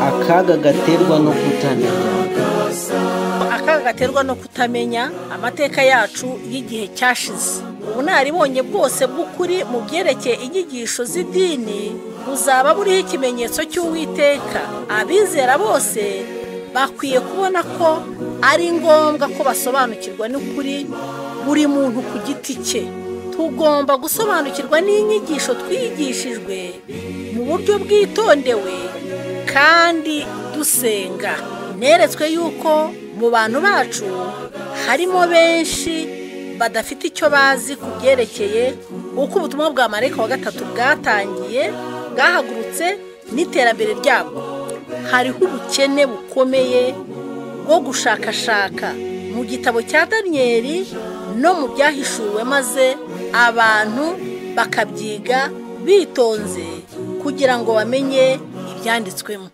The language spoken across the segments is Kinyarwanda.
akaga gaterwa no kutamenya. Akaga gaterwa no kutamenya amateka yacu y'igihe cyashize. Ubunararibonye bwose bw'ukuri mu byerekeye inyigisho z'idini buzaba buriho ikimenyetso cy'Uwiteka. Abizera bose bakwiye kubona ko ari ngombwa ko basobanukirwa n'ukuri buri muntu ku giti cye. Tugomba gusobanukirwa n'inyigisho twigishijwe mu buryo bwitondewe kandi dusenga. Neretswe yuko mu bantu bacu harimo benshi badafite icyo bazi ku byerekeye uko ubutumwa bwa marayika wa gatatu bwatangiye, bwahagurutse n'iterambere ryabwo. Hariho ubukene bukomeye bwo gushakashaka mu gitabo cya Daniyeli no mu byahishuwe, maze abantu bakabyiga bitonze kugira ngo bamenye ibyanditswemo.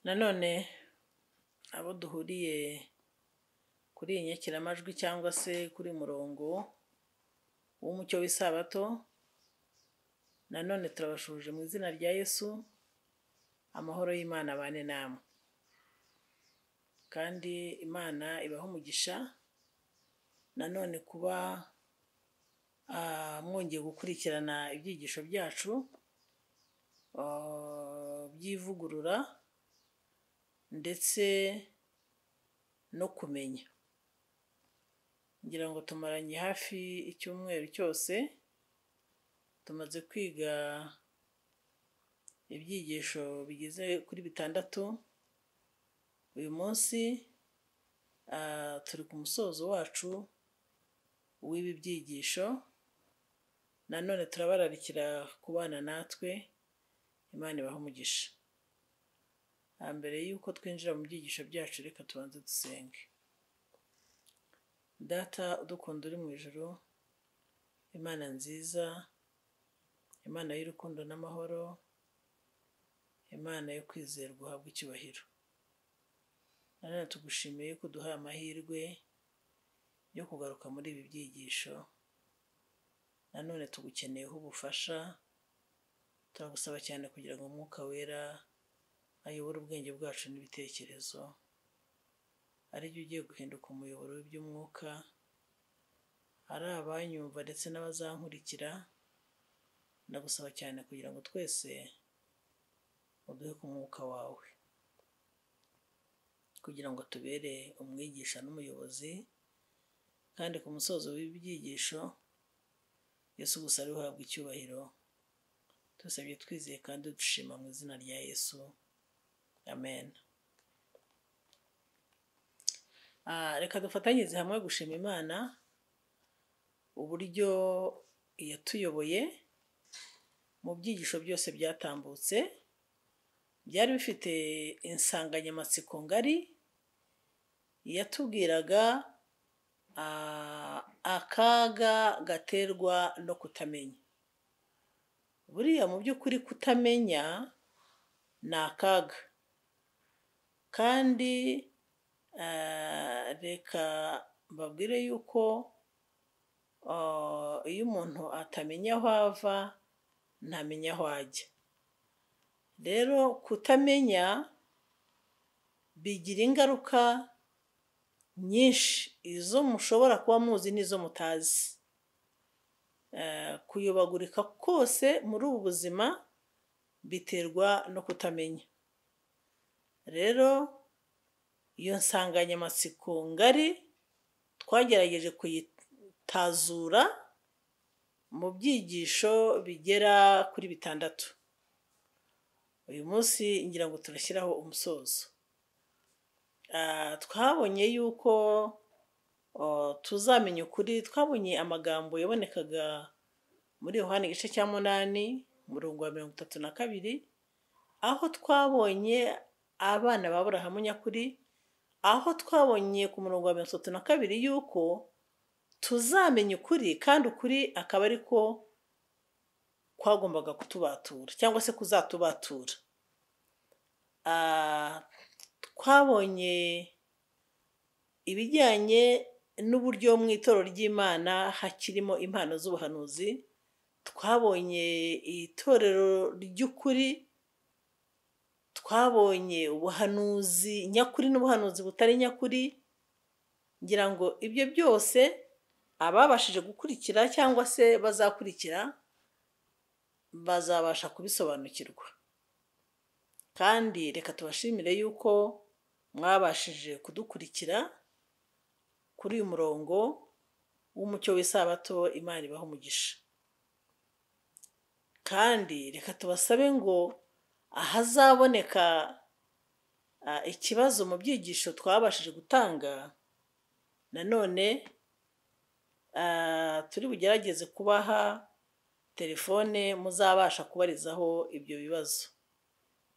Nanone abo duhuriye kuri iyi nyakiramajwi cyangwa se kuri murongo w'umucyo w'isabato, nanone turabashuje mu izina rya Yesu. Amahoro y'Imana abane namwe, kandi Imana ibaho umugisha nanone kuba mwongeye gukurikirana ibyigisho byacu by'ivugurura ndetse no kumenya. Ngira ngo tumaranye hafi icyumweru cyose tumaze kwiga ibyigisho bigeze kuri 6. Uyu munsi turi ku musozo wacu w'ibi byigisho. Nanone turabararikira kubana natwe. Imana ibaho umugisha. Mbere y'uko twinjira mu byigisho byacu, reka tubanze dusenge. Data udukunda uri mu ijuru, Imana nziza, Imana y'urukundo n'amahoro, Imana yo kwizerwa, uhabwa icyubahiro. Nanone tugushimiye ko duhaye amahirwe yo kugaruka muri ibi byigisho. Nanone tugukeneyeho ubufasha. Turagusaba cyane kugira ngo Umwuka Wera ayobore ubwenge bwacu n'ibitekerezo, ari byo ugiye guhinduka umuyoboro w'iby'umwuka, ari abanyumva ndetse n'abazankurikira. Ndagusaba cyane kugira ngo twese uduhe ku mwuka wawe, kugira ngo tubere umwigisha n'umuyobozi, kandi ku musozo w'ibyigisho Yesu gusa ari uhabwa icyubahiro. Tusabye twizeye kandi dushima mu izina rya Yesu, amen. Reka dufatanyirize hamwe gushima Imana uburyo yatuyoboye mu byigisho byose byatambutse. Byari bifite insanganyamatsiko ngari yatubwiraga akaga gaterwa no kutamenya. Buriya mu by'ukuri kutamenya ni akaga, kandi reka mbabwire yuko iyo umuntu atamenya aho ava ntamenya aho ajya. Rero kutamenya bigira ingaruka nyinshi, izo mushobora kuba muzi n'izo mutazi. Kuyobagurika kose muri ubu buzima biterwa no kutamenya. Rero iyo nsanganyamatsiko ngari twagerageje kuyitazura mu byigisho bigera kuri 6. Uyu munsi ngira ngo turashyiraho umusozo. Twabonye yuko tuzamenya ukuri. Twabonye amagambo yabonekaga muri Yohana igice cya 8 umurongo wa 32, aho twabonye abana ba Aburahamu nyakuri, aho twabonye ku murongo wa 32 yuko tuzamenye ukuri kandi ukuri akaba ari ko kwagombaga kutubatura cyangwa se kuzatubatura. Twabonye ibijyanye n'uburyo mu itorero ry'Imana hakirimo impano z'ubuhanuzi, twabonye itorero ry'ukuri, twabonye ubuhanuzi nyakuri n'ubuhanuzi butari nyakuri. Ngira ngo ibyo byose ababashije gukurikira cyangwa se bazakurikira bazabasha kubisobanukirwa. Kandi reka tubashimire yuko mwabashije kudukurikira kuri uyu murongo w'umucyo w'isabato. Imana ibahe umugisha. Kandi reka tubasabe ngo ahazaboneka ikibazo mu byigisho twabashije gutanga, nanone turi bugerageze kubaha telefone muzabasha kubarizaho ibyo bibazo.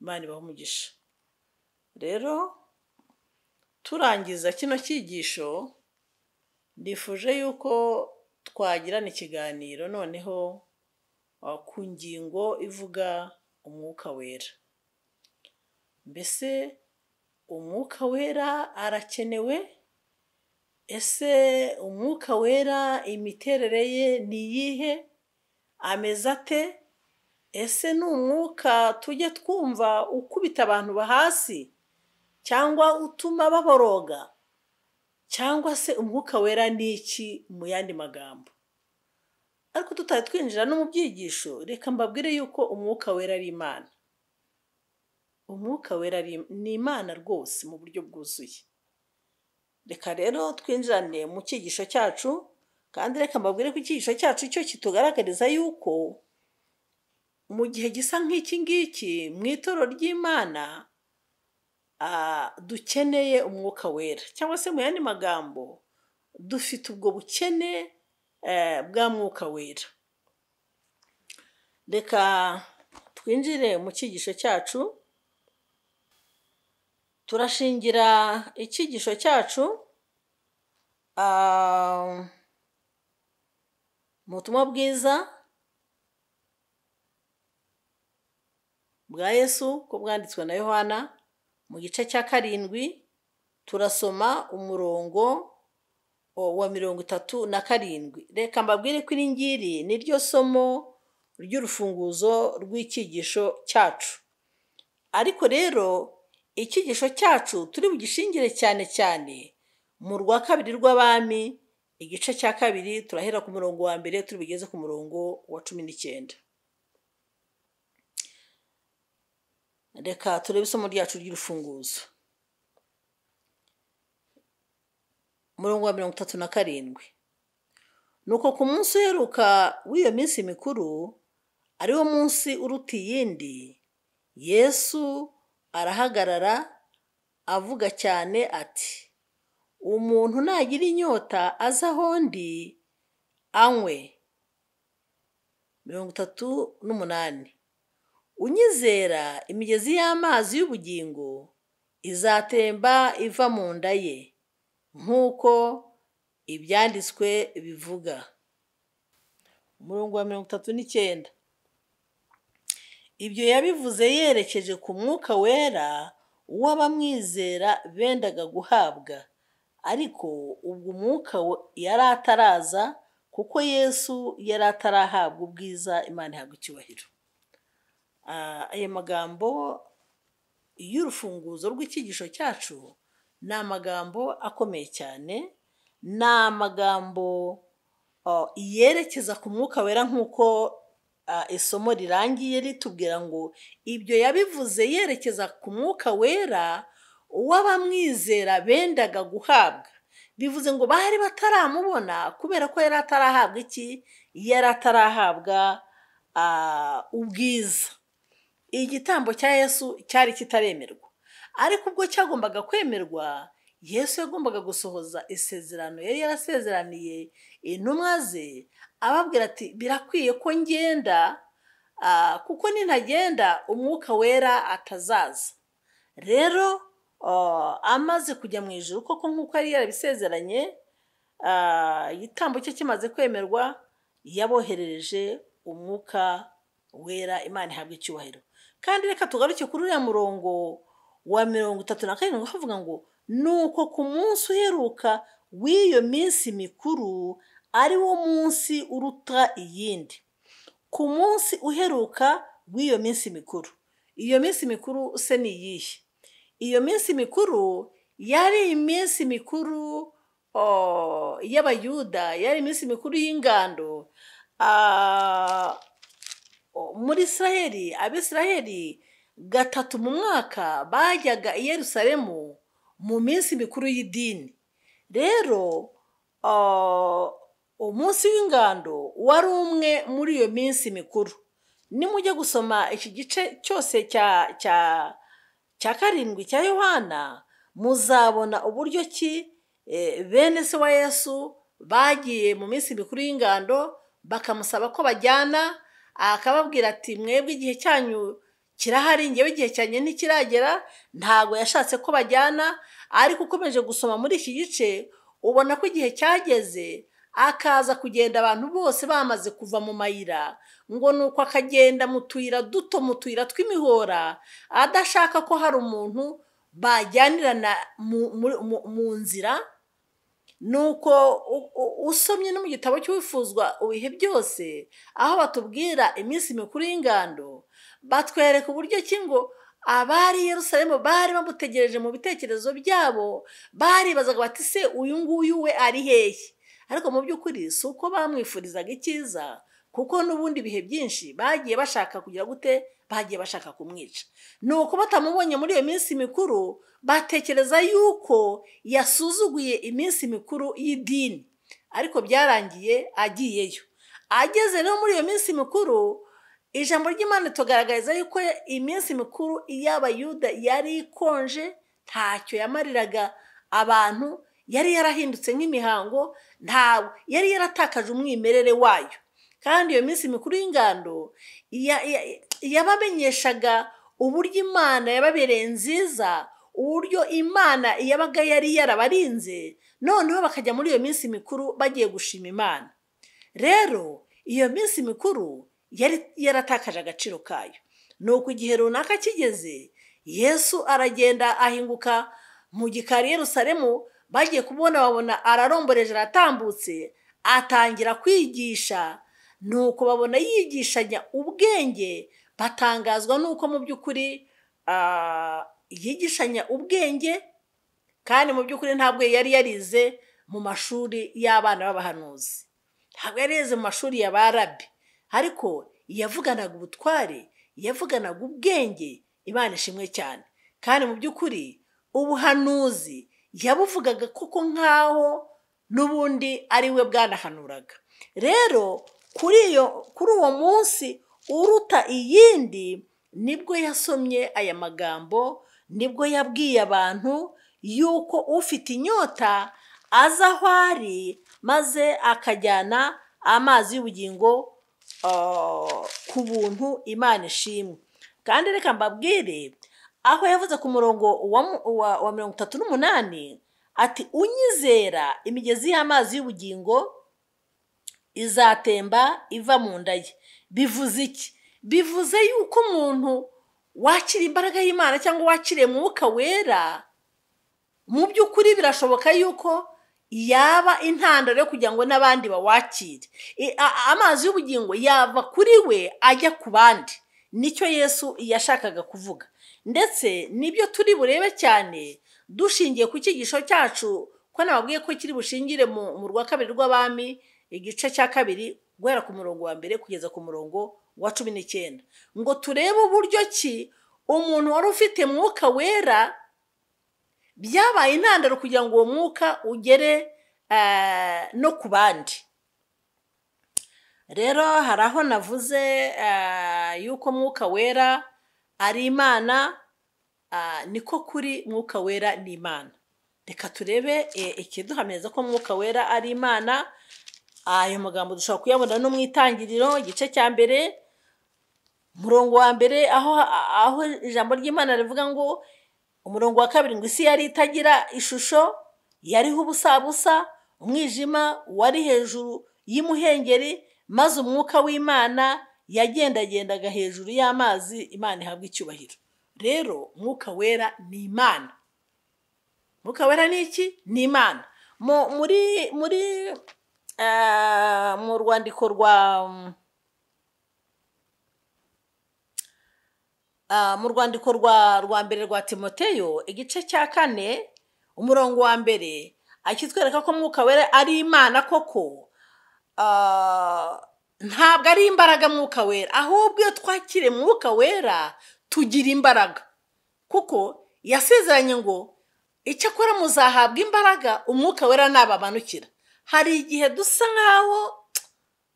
Imana ibahe umugisha. Rero turangiza kino cyigisho, ndifuje yuko twagirana ikiganiro noneho ku ngingo ivuga umwuka wera. Mbese umwuka wera arakenewe? Ese umwuka wera imiterere ye ni iyihe? Ameze ate? Ese ni umwuka tujya twumva ukubita abantu hasi cyangwa utuma baboroga? Cyangwa se umwuka wera ni iki mu yandi magambo? Ariko tutari twinjira no mu byigisho, reka mbabwire yuko umwuka wera ari Imana. Umwuka wera ni Imana rwose mu buryo bwuzuye. Reka rero twinjirane mu cyigisho cyacu, kandi reka mbabwire ko icyigisho cyacu cyo kitugaragariza yuko mu gihe gisa nk'iki ngiki mu itorero ry'Imana dukeneye umwuka wera, cyangwa se mu yandi magambo dufite ubwo bukene bwa mwuka wera. Reka twinjire mu cyigisho cyacu. Turashingira icyigisho cyacu mu butumwa bwiza bwa Yesu ko bwanditswe na Yohana mu gice cya 7. Turasoma umurongo wa 37. Reka mbabwire ko iri ngiri ni ryo somo ry'urufunguzo rw'icyigisho cyacu. Ariko rero icyigisho cyacu turi bugishingire cyane cyane mu rwa 2 rw'Abami, igice cya 2, turahera ku murongo wa 1 turi bugeze ku murongo wa 19. Reka turebe isomo ryacu ry'urufunguzo. Umurongo wa 37. Nuko ku munsi uheruka w'iyo minsi mikuru, ari wo munsi uruta iyindi, Yesu arahagarara avuga cyane ati, umuntu nagira inyota aza aho ndi anywe. 38. Unyizera imigezi y'amazi y'ubugingo izatemba iva mu nda ye, nk'uko ibyanditswe bivuga. Umurongo wa 39. Ibyo yabivuze yerekeje ku mwuka wera uw'abamwizera bendaga guhabwa, ariko ubwo umwuka yari ataraza, kuko Yesu yari atarahabwa ubwiza. Imana ihabwa icyubahiro. Aya magambo y'urufunguzo rw'icyigisho cyacu ni amagambo akomeye cyane, ni amagambo yerekeza ku mwuka wera, nk'uko isomo rirangiye ritubwira ngo ibyo yabivuze yerekeza ku mwuka wera uw'abamwizera bendaga guhabwa. Bivuze ngo bari bataramubona kubera ko yari atarahabwa iki? Yari atarahabwa ubwiza. Igitambo cya Yesu cyari kitaremerwa, ariko ubwo cyagombaga kwemerwa, Yesu yagombaga gusohoza isezerano yari yarasezeraniye intumwa ze, ababwira ati birakwiye ko ngenda, kuko nintagenda umwuka wera atazaza. Rero amaze kujya mu ijuru koko nk'uko yari yarabisezeranye, igitambo cye kimaze kwemerwa yaboherereje umwuka wera. Imana ihabwa icyubahiro. Kandi reka tugaruke kuri uriya murongo wa 37 havuga ngo nuko ku munsi uheruka w'iyo minsi mikuru ari wo munsi uruta iyindi. Ku munsi uheruka w'iyo minsi mikuru, iyo minsi mikuru se ni iyihe? Iyo minsi mikuru yari iminsi mikuru y'abayuda, yari iminsi mikuru y'ingando. Muri Israheli, Abisiraheli gatatu mu mwaka bajyaga i Yerusalemu mu minsi mikuru y'idini. Rero umunsi w'ingando wari umwe muri iyo minsi mikuru. Nimujya gusoma iki gice cyose cya 7 cya Yohana, muzabona uburyo ki bene se wa Yesu bagiye mu minsi mikuru y'ingando bakamusaba ko bajyana, akababwira ati mwebwe igihe cyanyu kirahari, ngewe igihe cyanjye ntikiragera. Ntago yashatse ko bajyana, ariko ukomeje gusoma muri iki gice ubona ko igihe cyageze akaza kugenda abantu bose bamaze kuva mu mayira, ngo nuko akagenda mu tuyira duto, mu tuyira tw'imihora, adashaka ko hari umuntu bajyanirana mu nzira. Nuko usomye no mu gitabo cy'uwifuzwa ibihe byose, aho batubwira iminsi mikuru y'ingando, batwereka uburyo ki ngo abari Yerusalemu bari bamutegereje mu bitekerezo byabo, baribazaga bati se uyu nguyu we ari hehe? Ariko mu by'ukuri si uko bamwifurizaga icyiza, kuko n'ubundi bihe byinshi bagiye bashaka kugira gute, bagiye bashaka kumwica. Nuko batamubonye muri iyo minsi mikuru, batekereza yuko yasuzuguye iminsi mikuru y'idini, ariko byarangiye agiyeyo. Ageze no muri iyo minsi mikuru, ijambo ry'Imana tugaragariza yuko iminsi mikuru y'abayuda yari ikonje, ntacyo yamariraga abantu, yari yarahindutse nk'imihango, ntawe yari yaratakaje umwimerere wayo. Kandi iyo minsi mikuru y'ingando yabamenyeshaga uburyo Imana yababereye nziza, uburyo Imana yabaga yari yarabarinze, noneho bakajya muri iyo minsi mikuru bagiye gushima Imana. Rero iyo minsi mikuru yari yaratakaje agaciro kayo. Nuko igihe runaka kigeze, Yesu aragenda ahinguka mu gikari Yerusalemu, bagiye kubona babona araromboreje, aratambutse, atangira kwigisha. Nuko babona yigishanya ubwenge, batangazwa nuko mu by'ukuri yigishanya ubwenge, kandi mu by'ukuri ntabwo yari yarize mu mashuri y'abana b'abahanuzi, ntabwo yari yarize mu mashuri ya ba rabi, ariko yavuganaga ubutware, yavuganaga ubwenge. Imana ishimwe cyane. Kandi mu by'ukuri ubuhanuzi yabuvugaga kuko nkaho n'ubundi ari we bwanahanuraga. Rero kuri uwo munsi uruta iyindi, nibwo yasomye aya magambo, nibwo yabwiye abantu yuko ufite inyota aza aho ari, maze akajyana amazi y'ubugingo ku buntu. Imana ishimwe. Kandi reka mbabwire aho yavuze ku murongo wa 38 ati unyizera imigezi y'amazi y'ubugingo izatemba iva mu nda ye. Bivuze iki? Bivuze yuko umuntu wakira imbaraga y'Imana cyangwa wakiriye Mwuka Wera, mu by'ukuri birashoboka yuko yaba intandaro yo kugira ngo n'abandi bawakire. Amazi y'ubugingo yava kuri we ajya ku bandi. Nicyo Yesu yashakaga kuvuga. Ndetse nibyo turi burebe cyane dushingiye ku cyigisho cyacu, ko nababwiye ko kiri bushingire mu rwa 2 rw'Abami, igice cya 2 guhera ku murongo wa 1 kugeza ku murongo wa 19, ngo turebe uburyo ki umuntu wari ufite Mwuka Wera byabaye intandaro kugira ngo uwo mwuka ugere no ku bandi. Rero hari aho navuze yuko Mwuka Wera ari Imana, niko kuri Mwuka Wera ni Imana. Reka turebe ikiduhamiriza ko Mwuka Wera ari Imana. Ayo magambo dushobora kuyabona no mu Itangiriro igice cya 1 murongo wa 1, aho ijambo ry'Imana rivuga ngo umurongo wa 2 ngo isi yari itagira ishusho, yariho ubusabusa, umwijima wari hejuru y'imuhengeri, maze umwuka w'Imana yagendagendaga hejuru y'amazi. Imana ihabwa icyubahiro. Rero umwuka wera ni Imana. Umwuka wera ni iki? Ni Imana. Mu rwandiko rwa mbere rwa Timoteyo igice cya 4 umurongo wa mbere akitwereka ko umwuka wera ari Imana koko. Ntabwo ari imbaraga mwuka wera, ahubwo iyo twakire mwuka wera tugira imbaraga, kuko yasezeranye ngo icyakora muzahabwa imbaraga umwuka wera nabamanukira. Hari igihe dusa nkaho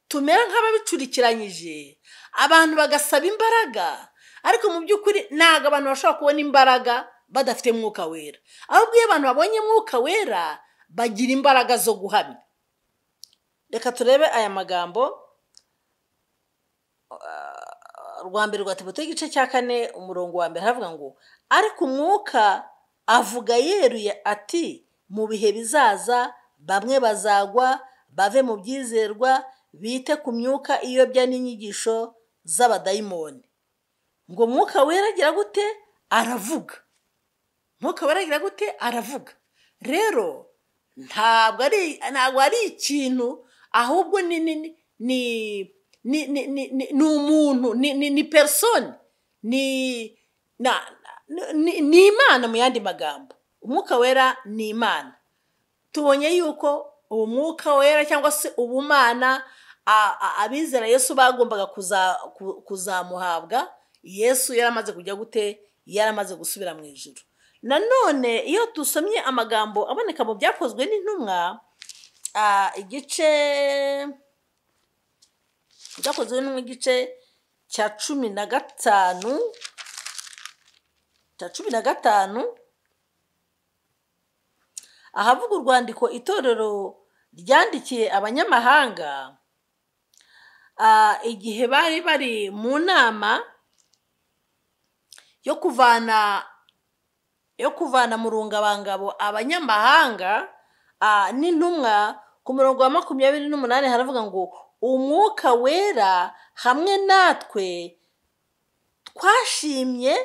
tumera nk'ababicurikiranyije, abantu bagasaba imbaraga, ariko mu by'ukuri ntabwo abantu bashobora kubona imbaraga badafite mwuka wera. Ahubwo iyo abantu babonye mwuka wera bagira imbaraga zo guhamya. Reka turebe aya magambo. Rwa mbere rwa Timoteyo igice cya 4 umurongo wa mbere havuga ngo ariko umwuka avuga yeruye ati mu bihe bizaza bamwe bazagwa bave mu byizerwa, bite ku myuka iyobya n'inyigisho z'abadayimoni. Ngo mwuka wera agira gute? Aravuga. Mwuka wera agira gute? Aravuga. Rero ntabwo ari ikintu, ahubwo ni umuntu, ni persone, ni Imana. Mu yandi magambo, umwuka wera ni Imana. Tubonye yuko uwo mwuka wera cyangwa se ubumana abizera Yesu bagombaga kuzamuhabwa. Yesu yaramaze kujya gute? Yaramaze gusubira mu ijuru. Nanone iyo dusomye amagambo aboneka mu byakozwe n'intumwa igice byakozwe n'intumwa igice cya 15 ahavuga urwandiko itorero ryandikiye abanyamahanga igihe bari mu nama yo kuvana mu rungabangabo abanyamahanga n'intumwa. Ku murongo wa 28 haravuga ngo umwuka wera hamwe natwe twashimye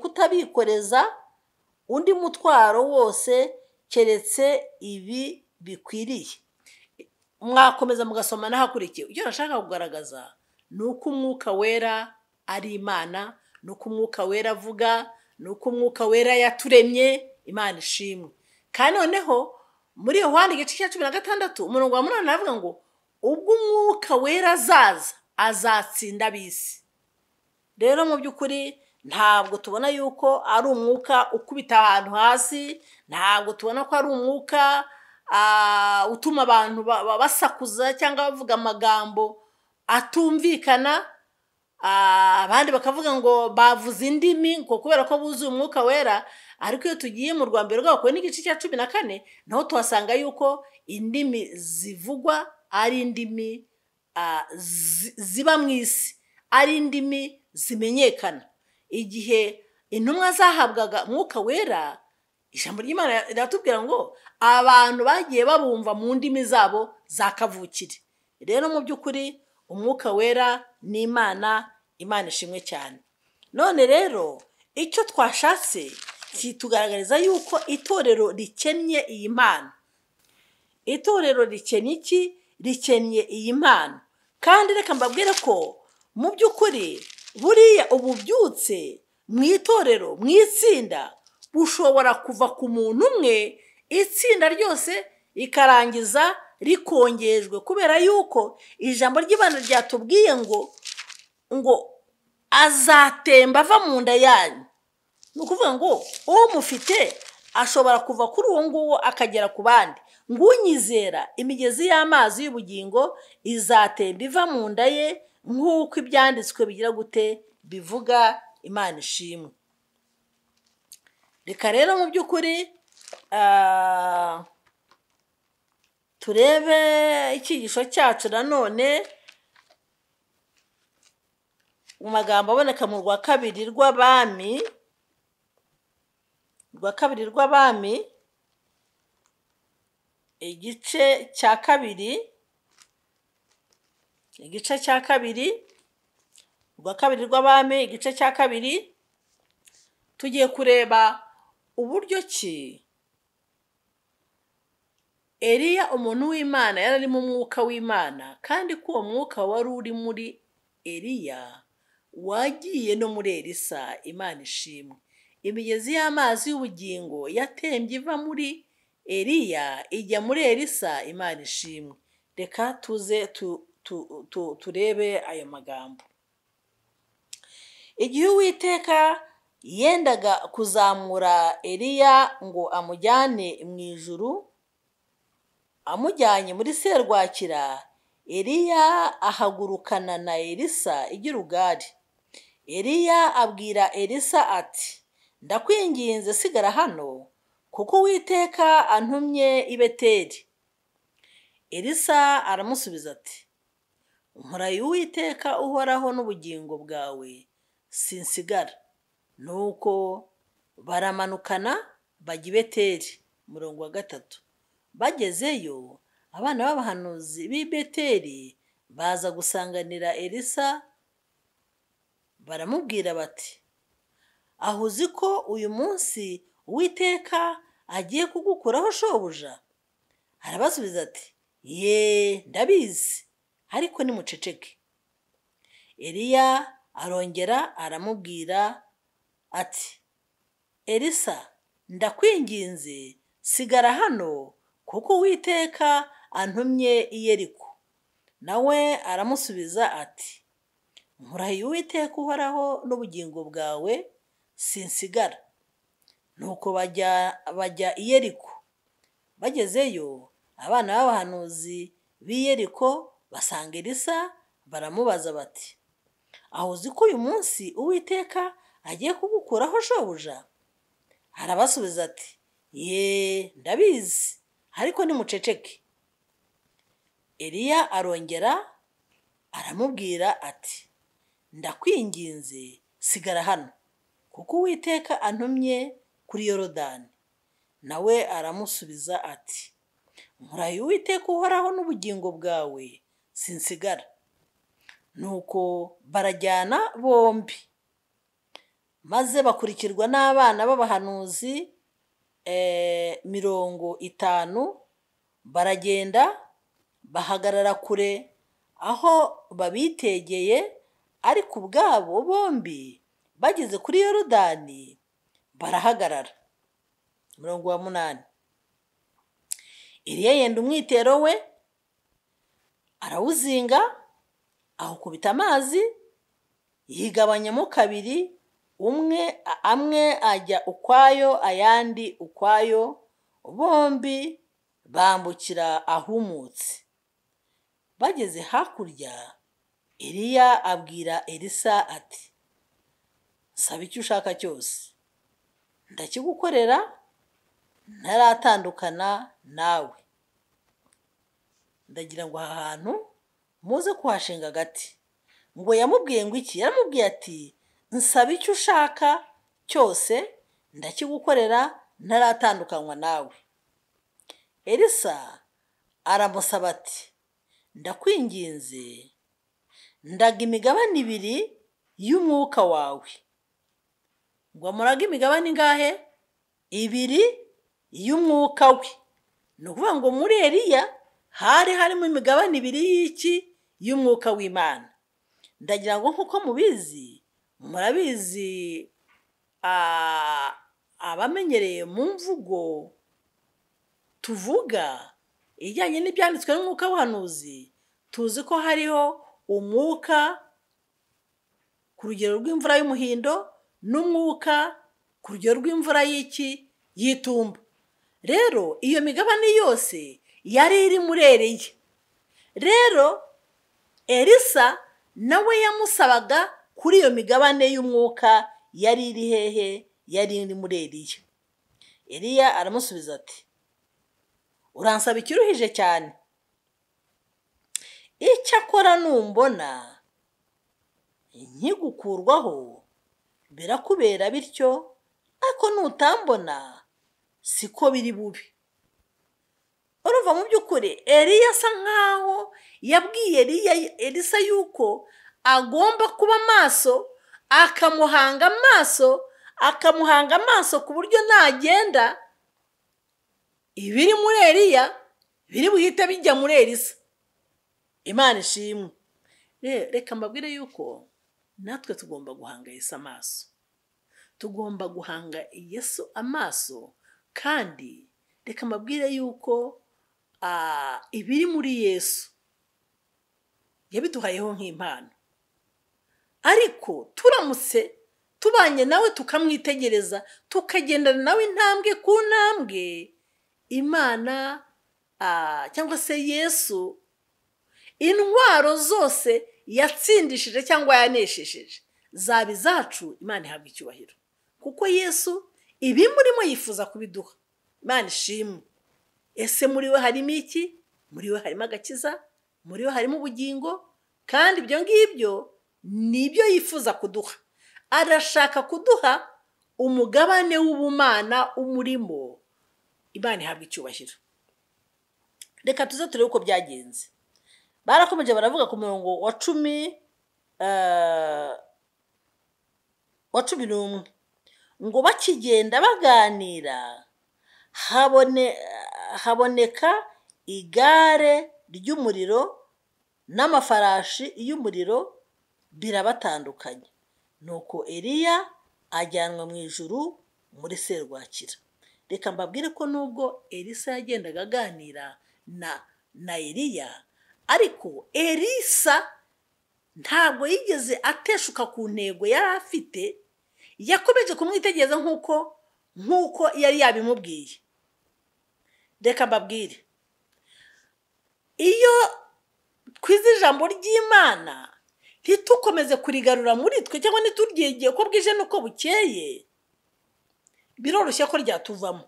kutabikoreza undi mutwaro wose keretse ibi bikwiriye. Mwakomeza mugasoma n'ahakurikiye. Icyo nashaka kugaragaza ni uko umwuka wera ari Imana, ni uko umwuka wera avuga, ni uko umwuka wera yaturemye. Imana ishimwe. Kandi noneho muri Yohana igice cya 16 umurongo wa 8 avuga ngo ubwo umwuka wera azaza azatsinda ab'isi. Rero mu by'ukuri ntabwo tubona yuko ari umwuka ukubita ahantu hasi, ntabwo tubona ko ari umwuka utuma abantu basakuza cyangwa bavuga amagambo atumvikana. Abandi bakavuga ngo bavuze indimi ngo kubera ko buzuye umwuka wera. Ariko iyo tugiye mu Rwanda rwako n'igice cya 14 naho tuhasanga yuko indimi zivugwa ari indimi ziba mu isi, ari indimi zimenyekana. Igihe intumwa zahabwaga mwuka wera, ijambo ry'Imana riratubwira ngo abantu bagiye babumva mu ndimi zabo zakavukire. Rero mu by'ukuri umwuka wera ni Imana. Imana ishimwe cyane. None rero icyo twashatse kitugaragariza yuko itorero rikennye iyi Mana. Itorero rikennye iki? Rikennye iyi Mana. Kandi reka mbabwire ko mu by'ukuri buriya ububyutse mu itorero, mu itsinda, bushobora kuva ku muntu umwe, itsinda ryose ikarangiza rikongejwe, kubera yuko ijambo ry'Imana ryatubwiye ngo azatemba ava mu nda yanyu. Ni ukuvuga ngo uwo mufite ashobora kuva kuri uwo nguwo akagera ku bandi. Ngunyizera imigezi y'amazi y'ubugingo izatemba iva mu nda ye, nk'uko ibyanditswe bigira gute? Bivuga. Imana ishimwe. Reka rero mu by'ukuri turebe icyigisho cyacu nanone mu magambo aboneka mu rwa kabiri rw'Abami igice cya kabiri urwa kabiri rw'Abami, igice cya kabiri, tugiye kureba uburyo ki Eliya umuntu w'Imana yari ari mu mwuka w'Imana, kandi ko uwo mwuka wari uri muri Eliya wagiye no muri Elisa. Imana ishimwe. Imigezi y'amazi y'ubugingo yatembye iva muri Eliya ijya muri Elisa. Imana ishimwe. Reka tuze turebe ayo magambo. Igihe Uwiteka yendaga kuzamura Eliya ngo amujyane mu ijuru, amujyanye muri serwakira, Eliya ahagurukana na Elisa i Gilugari. Eliya abwira Elisa ati, ndakwinginze sigara hano, kuko Uwiteka antumye i Beteli. Elisa aramusubiza ati, nkurahiye Uwiteka uhoraho n'ubugingo bwawe, sinsigara. Nuko baramanukana bajya i Beteli. Umurongo wa 3. Bagezeyo, abana b'abahanuzi b'i Beteli baza gusanganira Elisa, baramubwira bati, aho uzi ko uyu munsi Uwiteka agiye kugukuraho shobuja? Arabasubiza ati, ye, ndabizi, ariko nimuceceke. Eliya arongera aramubwira ati, Elisa, ndakwinginze sigara hano, kuko Uwiteka antumye i Yeriko. Nawe aramusubiza ati, nkurahiye Uwiteka uhoraho n'ubugingo bwawe, sinsigara. Nuko bajya i Yeriko. Bagezeyo, abana b'abahanuzi b'i Yeriko basanga Elisa, baramubaza bati, aho uzi ko uyu munsi Uwiteka agiye kugukuraho shobuja? Arabasubiza ati, ye, ndabizi, ariko nimuceceke. Eliya arongera aramubwira ati, ndakwinginze sigara hano, kuko Uwiteka antumye kuri Yorodani. Nawe aramusubiza ati, nkurahiye Uwiteka uhoraho n'ubugingo bwawe, sinsigara. Nuko barajyana bombi, maze bakurikirwa n'abana b'abahanuzi 50. Baragenda bahagarara kure aho babitegeye, ariko ubwabo bombi bageze kuri Yorodani barahagarara. Umurongo wa 8. Eliya yenda umwitero we, arawuzinga, awukubita amazi, yigabanyamo kabiri, amwe ajya ukwayo, ayandi ukwayo, bombi bambukira ahumutse. Bageze hakurya, Eliya abwira Elisa ati, nsaba icyo ushaka cyose, ndakigukorera ntaratandukana nawe. Ndagira ngo aha hantu muze kuhashinga agati. Ngo yamubwiye ngo iki? Yaramubwiye ati, nsaba icyo ushaka cyose, ndakigukorera ntaratandukanywa nawe. Elisa aramusaba ati, ndakwinginze, ndaga imigabane 2 y'umwuka wawe. Ngo amuraga imigabane ingahe? 2 y'umwuka we. Ni ukuvuga ngo muri Eliya hari harimo imigabane 2 y'iki? Y'umwuka w'Imana. Ndagira ngo nkuko mubizi, murabizi abamenyereye mu mvugo tuvuga ijyanye n'ibyanditswe n'umwuka w'ubuhanuzi, tuzi ko hariho umwuka ku rugero rw'imvura y'umuhindo, n'umwuka ku rugero rw'imvura y'iki? Y'itumba. Rero iyo migabane yose yari iri muri Eliya. Rero Elisa nawe yamusabaga kuri iyo migabane y'umwuka yari iri hehe? Yari iri muri Eliya. Eliya aramusubiza ati, uransaba ikiruhije cyane. Icyakora numbona nkigukurwaho birakubera bityo, ariko nutambona siko biri bubi. urumva mu by'ukuri Eliya asa nkaho yabwiye Elisa yuko agomba kuba maso, akamuhanga amaso ku buryo nagenda ibiri muri Eliya biri buhite bijya muri Elisa. Imana ishimwe. Reka mbabwire yuko natwe tugomba guhanga Yesu amaso, tugomba guhanga Yesu amaso, kandi reka mbabwire yuko ibiri muri Yesu yabiduhayeho nk'impano, ariko turamutse tubanye nawe tukamwitegereza tukagendana nawe intambwe ku ntambwe, Imana cyangwa se Yesu intwaro zose yatsindishije cyangwa yaneshejeje zaba izacu. Imana ihabwa icyubahiro, kuko Yesu ibimurimo yifuza kubiduha. Imana ishimwe. Ese muri we harimo iki? Muri we harimo agakiza, muri we harimo ubugingo, kandi ibyo ngibyo nibyo yifuza kuduha. Arashaka kuduha umugabane w'ubumana umurimo. Imana ihabwa icyubahiro. Reka tuze turebe uko byagenze. Barakomeje baravuga ku murongo wa 11 ngo bakigenda baganira haboneka igare ry'umuriro n'amafarashi y'umuriro birabatandukanye. Nuko Eliya ajyanwa mu ijuru muri serwakira. Reka mbabwire ko nubwo Elisa yagendaga aganira na Eliya, ariko Elisa ntabwo yigeze ateshuka ku ntego yari afite, yakomeje kumwitegereza nk'uko yari yabimubwiye. Reka mbabwire, iyo twize ijambo ry'Imana ntitukomeze kurigarura muri twe cyangwa ntituryigiye ko bwije nuko bukeye, biroroshye ko ryatuvamo.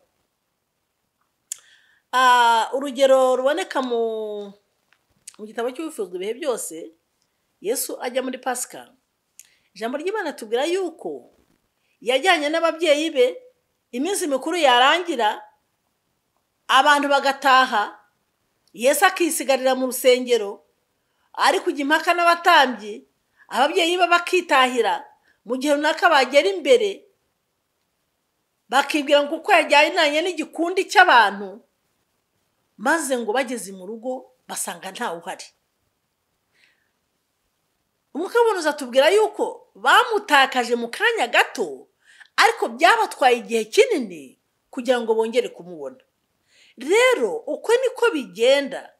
Urugero ruboneka mu gitabo cy'ubufuzwe ibihe byose, Yesu ajya muri Pasika, ijambo ry'Imana tubwira yuko yajyanye n'ababyeyi be, iminsi mikuru yarangira abantu bagataha, Yesu akisigarira mu rusengero ari kujya impaka n'abatambyi, ababyeyi be bakitahira. Mu gihe runaka bagera imbere bakibwira ngo kuko yajyanye n'igikundi cy'abantu, maze ngo bageze mu rugo basanga ntawe uhari. Umwuka w'Imana atubwira yuko bamutakaje mu kanya gato, ariko byabatwaye igihe kinini kugira ngo bongere kumubona. Rero uko niko bigenda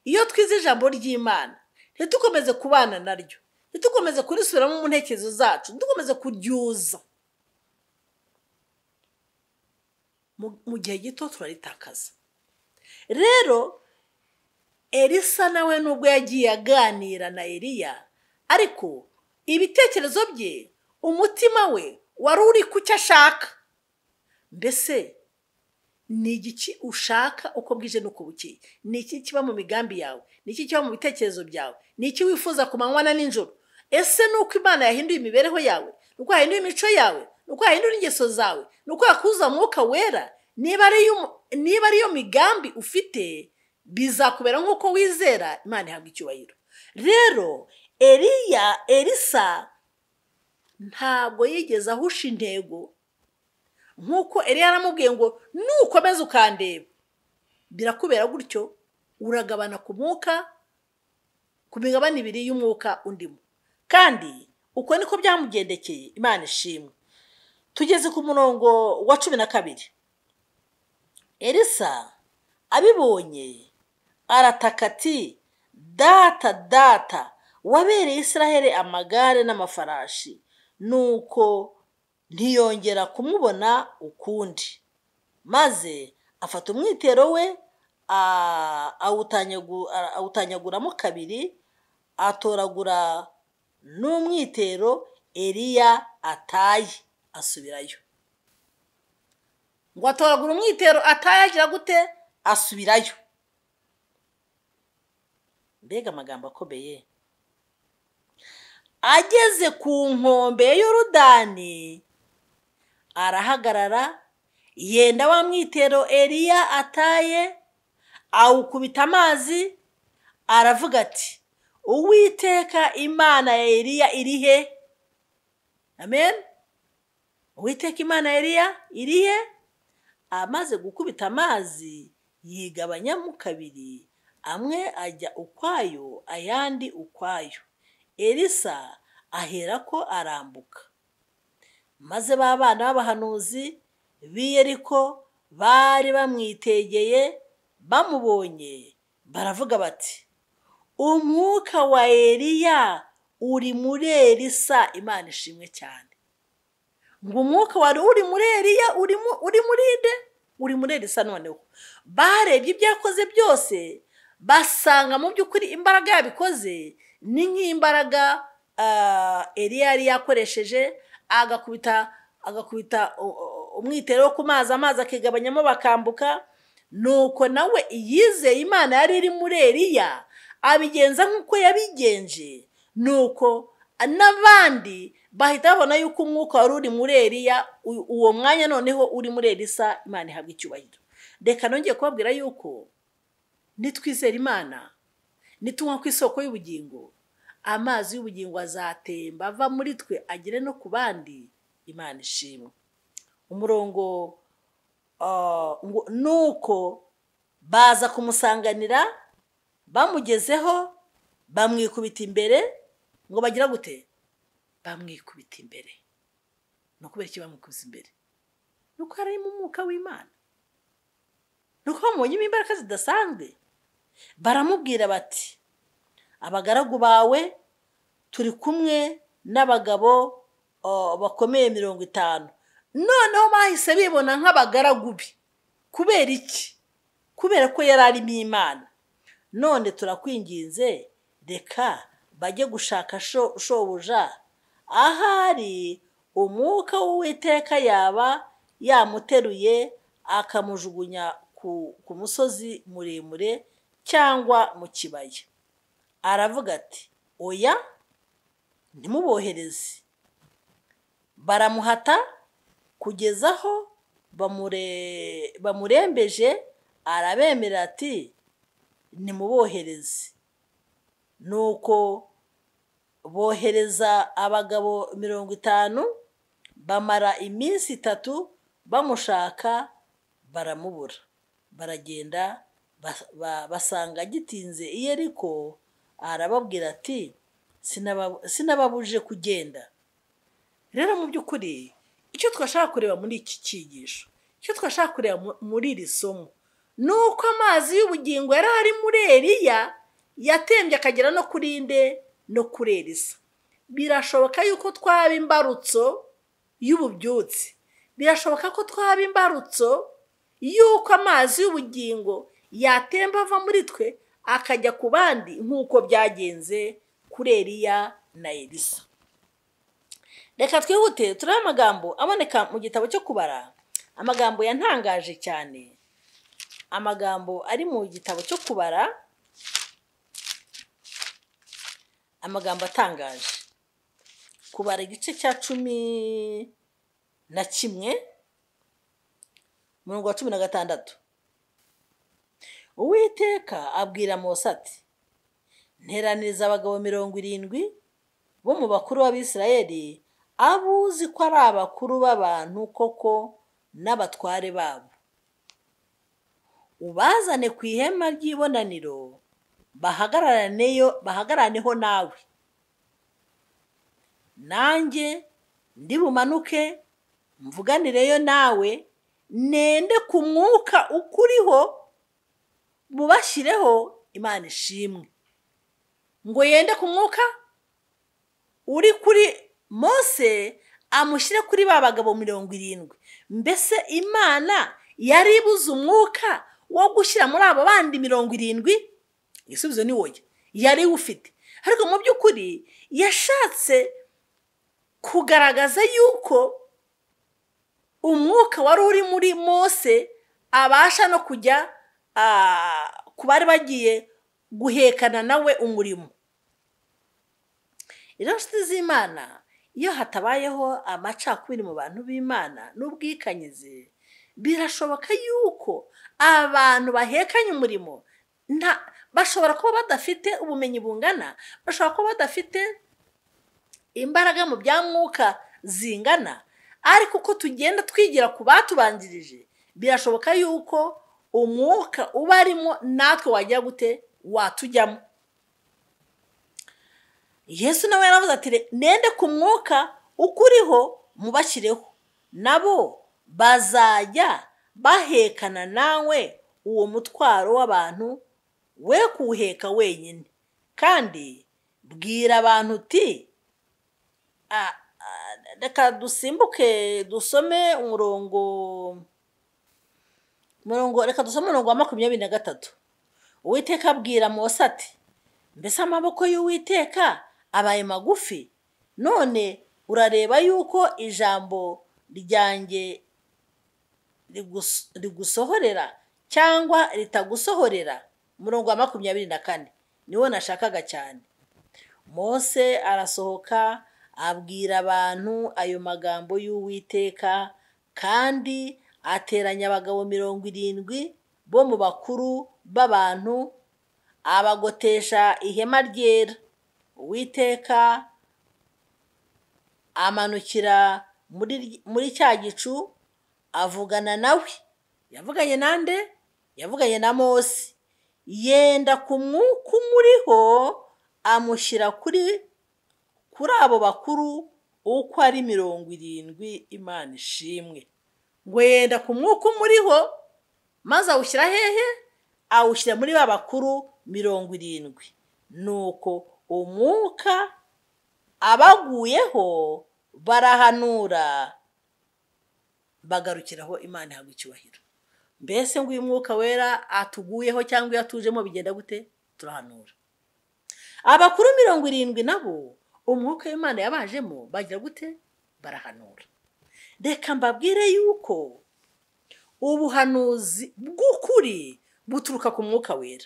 iyo twize ijambo ry'Imana, ntitukomeze kubana naryo, ntitukomeze kurisubiramo mu ntekerezo zacu, ntitukomeze kuryuza. Mu gihe gito turaritakaza. Rero Elisa nawe nubwo yagiye aganira na Eliya, ariko ibitekerezo bye, umutima we wari uri ku cyo ashaka. Mbese ni igiki ushaka uko bwije nuko bukeye? Ni iki kiba mu migambi yawe? Ni iki kiba mu bitekerezo byawe? Ni iki wifuza ku manywa na nijoro? Ese nuko Imana yahinduye imibereho yawe, nuko yahinduye imico yawe, nuko yahinduye ingeso zawe, nuko yakuza Mwuka Wera? Niba ariyo migambi ufite, bizakubera nk'uko wizera. Imana ihabwa icyubahiro. Rero Elisa ntabwo yigeze ahusha intego, nk'uko Eliya yaramubwiye ngo nukomeza ukandeba birakubera gutyo, uragabana ku mwuka, ku migabane ibiri y'umwuka undimo. Kandi uko niko byamugendekeye. Imana ishimwe. Tugeze ku murongo wa 12. Elisa abibonye arataka ati, data data, wabereye Israheli amagare n'amafarashi. Nuko ntiyongera kumubona ukundi, maze afata umwitero we awutanyaguramo kabiri, atoragura n'umwitero Eliya ataye, asubirayo. Ngo atoragura umwitero ataye agira gute? Asubirayo. Mbega amagambo akomeye. Ageze ku nkombe ya Yorodani arahagarara, yenda wa mwitero Eliya ataye, awukubita amazi, aravuga ati Uwiteka Imana ya Eliya iri he? Amen. Uwiteka Imana ya Eliya iri he? Amaze gukubita amazi yigabanyamo kabiri, amwe ajya ukwayo ayandi ukwayo. Elisa aherako arambuka. Maze ba bana b'abahanuzi b'i Yeriko bari bamwitegeye, bamubonye baravuga bati umwuka wa Eliya uri muri Elisa. Imana ishimwe cyane. Ngo umwuka wari uri muri Eliya uri muri nde? Uri muri Elisa. Noneho barebye ibyo yakoze byose, basanga mu by'ukuri imbaraga yabikoze ni nk'imbaraga Eliya yari yakoresheje, agakubita umwitero wo ku mazi, amazi akigabanyamo bakambuka. Nuko nawe yizeye Imana yari iri muri Eliya, abigenza nk'uko yabigenje. Nuko n'abandi bahita babona yuko umwuka wari uri muri Eliya uwo mwanya noneho uri muri Elisa. Imana ihabwa icyubahiro. Reka nongeye kubabwira yuko nitwizera Imana, nitunywa ku isoko y'ubugingo, amazi y'ubugingo azatemba ava muri twe agere no ku bandi. Imana ishimwe. Umurongo nuko baza kumusanganira, bamugezeho, bamwikubita imbere. Ngo bagira gute? Bamwikubita imbere. No kubera iki bamwikubita imbere? Nuko harimo umwuka w'Imana, nuko bamubonyemo imbaraga zidasanzwe. Baramubwira bati abagaragu bawe turi kumwe n'abagabo bakomeye 50. Noneho bahise bibona nk'abagaragu be. Kubera iki? Kubera ko yari arimo Imana. None turakwinginze, reka bajye gushaka shobuja, ahari umwuka w'Uwiteka yaba yamuteruye akamujugunya ku musozi muremure cyangwa mu kibaya. Aravuga ati oya, ntimubohereze. Baramuhata kugeza aho bamurembeje, arabemerera ati nimubohereze. Nuko bohereza abagabo 50, bamara iminsi 3 bamushaka, baramubura. Baragenda basanga gitinze i Yeriko. Arababwira ati sinababuje kugenda. Rero mu by'ukuri icyo twashaka kureba muri iki cyigisho, icyo twashaka kureba muri iri somo, nuko amazi y'ubugingo yari ari muri Eliya yatembye akagera no kuri nde? No kuri Elisa. Birashoboka yuko twaba imbarutso y'ububyutse. Birashoboka ko twaba imbarutso yuko amazi y'ubugingo yatemba ava muri twe akajya ku bandi, nk'uko byagenze kuri Eliya na Elisa. Reka twihute turebe amagambo aboneka mu gitabo cyo kubara, amagambo yantangaje cyane. Amagambo ari mu gitabo cyo kubara, amagambo atangaje. Kubara igice cya 11 umurongo wa 16. Uwiteka abwira Mose ati nteraniriza abagabo 70 bo mu bakuru b'Abisirayeli, abuzi ko ari abakuru b'abantu koko n'abatware babo. Ubazane ku ihema ry'ibonaniro, bahagaraneho nawe. Nanjye ndi bumanuke mvuganireyo nawe, nende ku mwuka ukuriho mubashyireho. Imana ishimwe. Ngo yende ku mwuka uri kuri Mose amushyire kuri ba bagabo 70. Mbese Imana yari ibuze umwuka wo gushyira muri abo bandi 70? Igisubizo ni wowe. Yari ufite. Ariko mu by'ukuri yashatse kugaragaza yuko umwuka wari uri muri Mose abasha no kujya ku bari bagiye guhekana nawe umurimo. Inshuti z'Imana, iyo hatabayeho amacakubiri mu bantu b'Imana n'ubwikanyize, birashoboka yuko abantu bahekanye umurimo bashobora kuba badafite ubumenyi bungana, bashobora kuba badafite imbaraga mu bya mwuka zingana, ariko uko tugenda twigira ku batubanjirije birashoboka yuko umwuka uba arimo natwe wagira gute watujyamo. Yesu nawe yaravuze ati nende ku mwuka ukuriho mubashyireho, nabo bazajya bahekana nawe uwo mutwaro w'abantu, we kuwuheka wenyine. Kandi bwira abantu uti, reka dusimbuke dusome umurongo reka dusome umurongo wa 23. Uwiteka abwira Mose ati, mbese amaboko y'Uwiteka abaye magufi, none urareba yuko ijambo ryanjye rigusohorera cyangwa ritagusohorera. Umurongo wa 24 niwo nashakaga cyane. Mose arasohoka abwira abantu ayo magambo y'Uwiteka, kandi ateranya abagabo 70 bo mu bakuru b'abantu, abagotesha ihema ryera. Uwiteka amanukira muri cya gicu avugana nawe. Yavuganye nande? Yavuganye na Mose. Yenda ku mwuka umuriho amushyira kuri abo bakuru uko ari 70. Imana ishimwe. Ngo yenda ku mwuka umuriho maze awushyira hehe? Awushyira muri ba bakuru 70. Nuko umwuka abaguyeho barahanura, bagarukiraho. Imana ihabwa icyubahiro. Mbese ngo uyu mwuka wera atuguyeho cyangwa yatujemo bigenda gute? Turahanura. Abakuru 70 nabo umwuka w'Imana yabajemo bagira gute? Barahanura. Reka mbabwire yuko ubuhanuzi bw'ukuri buturuka ku mwuka wera.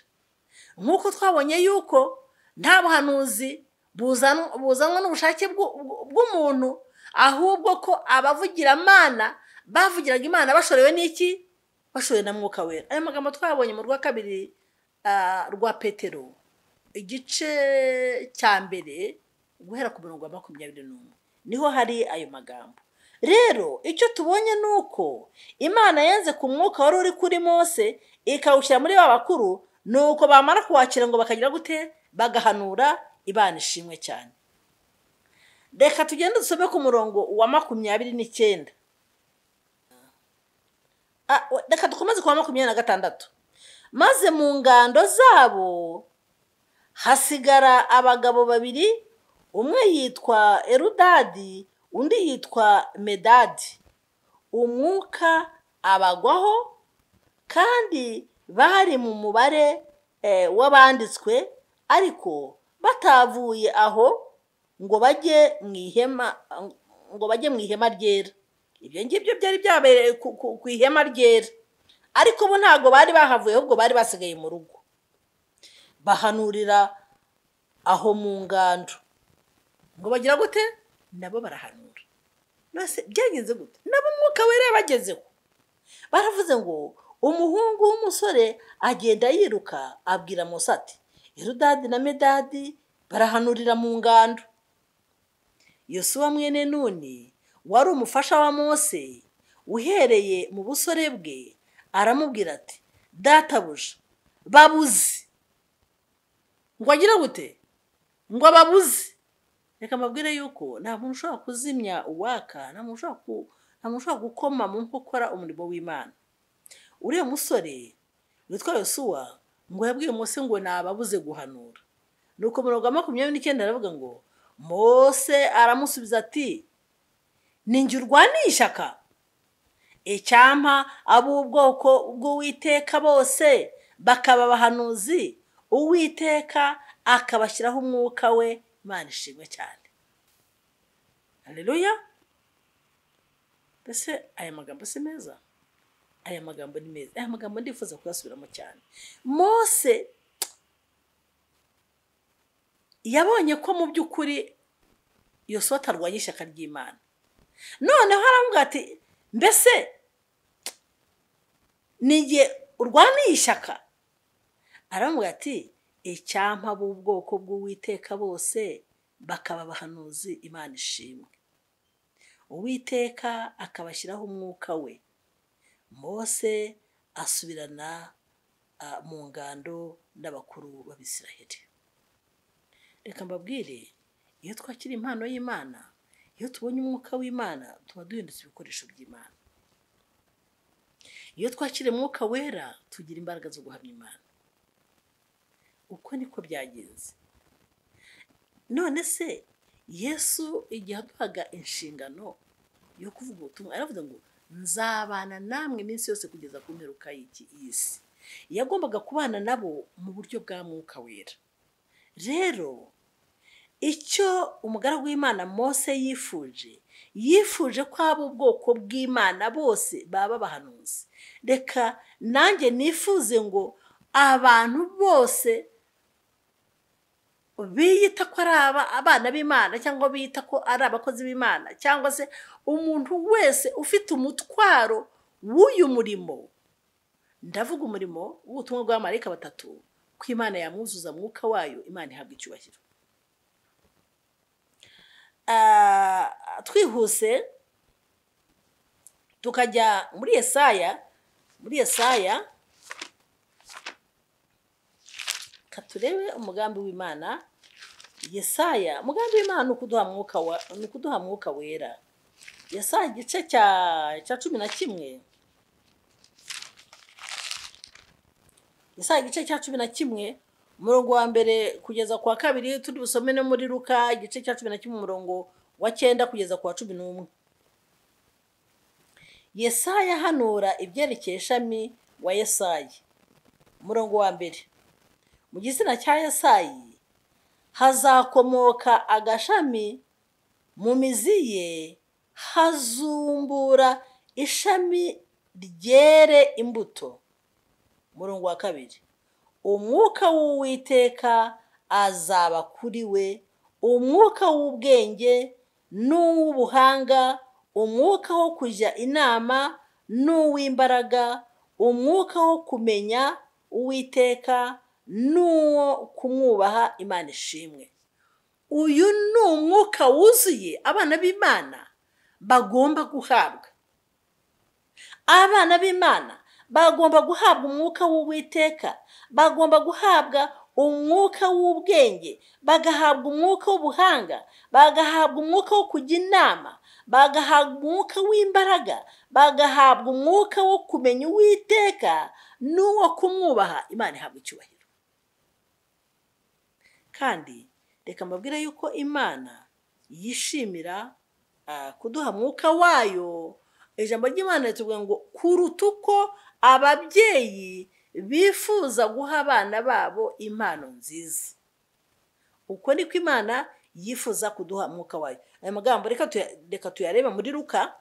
Nk'uko twabonye yuko nta buhanuzi buzanwa n'ubushake bw'umuntu, ahubwo ko abavugira Imana bavugiraga Imana bashorewe n'iki? Bashorewe na mwuka wera. Ayo magambo twabonye mu rwa 2 rwa Petero igice cya mbere guhera ku murongo wa 21 niho hari ayo magambo. Rero icyo tubonye nuko Imana yenze ku mwuka wari uri kuri Mose ikawushyira muri ba bakuru, nuko bamara kuwakira ngo bakagira gute? Bagahanura. Imana ishimwe cyane. Reka tugende dusome ku murongo wa 29. Reka dukomeze ku wa 26. Maze mu ngando zabo hasigara abagabo 2, umwe yitwa Erudadi, undi yitwa Medadi. Umwuka abagwaho, kandi bari mu mubare w'abanditswe, ariko batavuye aho ngo bajye mu ihema ryera. Ibyo ngibyo byari byabereye ku ihema ryera, ariko bo ntago bari bahavuye, ahubwo bari basigaye mu rugo bahanurira aho mu ngando. Ngo bagira gute? Nabo barahanura. Nose byagenze gute? Nabo umwuka wera yabagezeho. Baravuze ngo umuhungu w'umusore agenda yiruka abwira Mose ati, Erudadi na Medadi barahanurira mu ngando. Yosuwa mwene Nuni wari umufasha wa Mose uhereye mu busore bwe aramubwira ati, databuja babuze. Ngo agira gute? Ngo babuze. Reka mbabwire yuko nta muntu ushobora kuzimya uwaka, nta muntu ushobora gukoma mu nkokora umurimo w'Imana. Uriya musore witwa Yosuwa ngo yabwiye Mose ngo nababuze guhanura. Nuko murongo wa 29 aravuga ngo Mose aramusubiza ati, ninjye urwaniye ishyaka? Icyampa ab'ubwoko bw'Uwiteka bose bakaba abahanuzi, Uwiteka akabashyiraho umwuka we. Imana ishimwe cyane. Haleluya. Mbese aya magambo si meza? Aya magambo ni meza. Aya magambo ndifuza kuyasubiramo cyane. Mose yabonye ko mu by'ukuri Yosuwa atarwanya ishyaka ry'Imana. Noneho aravuga ati, mbese n'igihe urwaniye ishyaka aramubwira ati icyampa b'ubwoko bw'Uwiteka bose bakaba abahanuzi Imana ishimwe. Uwiteka akabashyiraho umwuka we. Mose asubirana mu ngando n'abakuru b'Abisiraheli. Reka mbabwire, iyo twakira impano y'Imana, iyo tubonye umwuka w'Imana, tuba duhindutse ibikoresho by'Imana. Iyo twakira umwuka wera, tugira imbaraga zo guhamya Imana. Uko niko byagenze. None se Yesu igihe aduhaga inshingano yo kuvuga ubutumwa, aravuga ngo nzabana namwe iminsi yose kugeza ku mperuka y'isi. Yagombaga kubana nabo mu buryo bwa mwuka wera. Rero icyo umugaragu w'Imana Mose yifuje ko abo ubwoko bw'Imana bose baba abahanuzi. Reka nanjye nifuze ngo abantu bose biyita ko ari abana b'Imana cyangwa biyita ko ari abakozi b'Imana cyangwa se umuntu wese ufite umutwaro w'uyu murimo, ndavuga umurimo w'ubutumwa bw'abamarayika batatu, ko Imana yamwuzuza mwuka wayo, Imana ihabwa icyubahiro. Twihuse tukajya muri Yesaya katurebe umugambi w'Imana. Yesaya, umugambi w'Imana ni ukuduha mwuka wera. Yesaya igice cya 11, Yesaya igice cya 11 umurongo wa mbere kugeza ku wa kabiri, turi busome no muri Luka igice cya 11 umurongo wa 9 kugeza ku wa 11. Yesaya hanura ibyerekeye Shami wa Yesaya. Umurongo wa mbere, mu gitsina cya Yesayi hazakomoka agashami, mu mizi ye hazumbura ishami ryere imbuto. Umurongo wa kabiri, umwuka w'Uwiteka azaba kuri we, umwuka w'ubwenge n'uw'ubuhanga, umwuka wo kujya inama n'uw'imbaraga, umwuka wo kumenya Uwiteka n'uwo kumwubaha Imana ishimwe. Uyu ni umwuka wuzuye abana b'Imana bagomba guhabwa. Abana b'Imana bagomba guhabwa umwuka w'Uwiteka, bagomba guhabwa umwuka w'ubwenge, bagahabwa umwuka w'ubuhanga, bagahabwa umwuka wo kujya inama, bagahabwa umwuka w'imbaraga, bagahabwa umwuka wo kumenya Uwiteka n'uwo kumwubaha Imana ihabwa icyubahiro. Kandi reka mbabwire yuko Imana yishimira kuduha mwuka wayo. Ijambo ry'Imana ritubwira ngo kuruta uko ababyeyi bifuza guha abana babo impano nziza, uko niko Imana yifuza kuduha mwuka wayo. Aya magambo reka tuyarebe muri Luka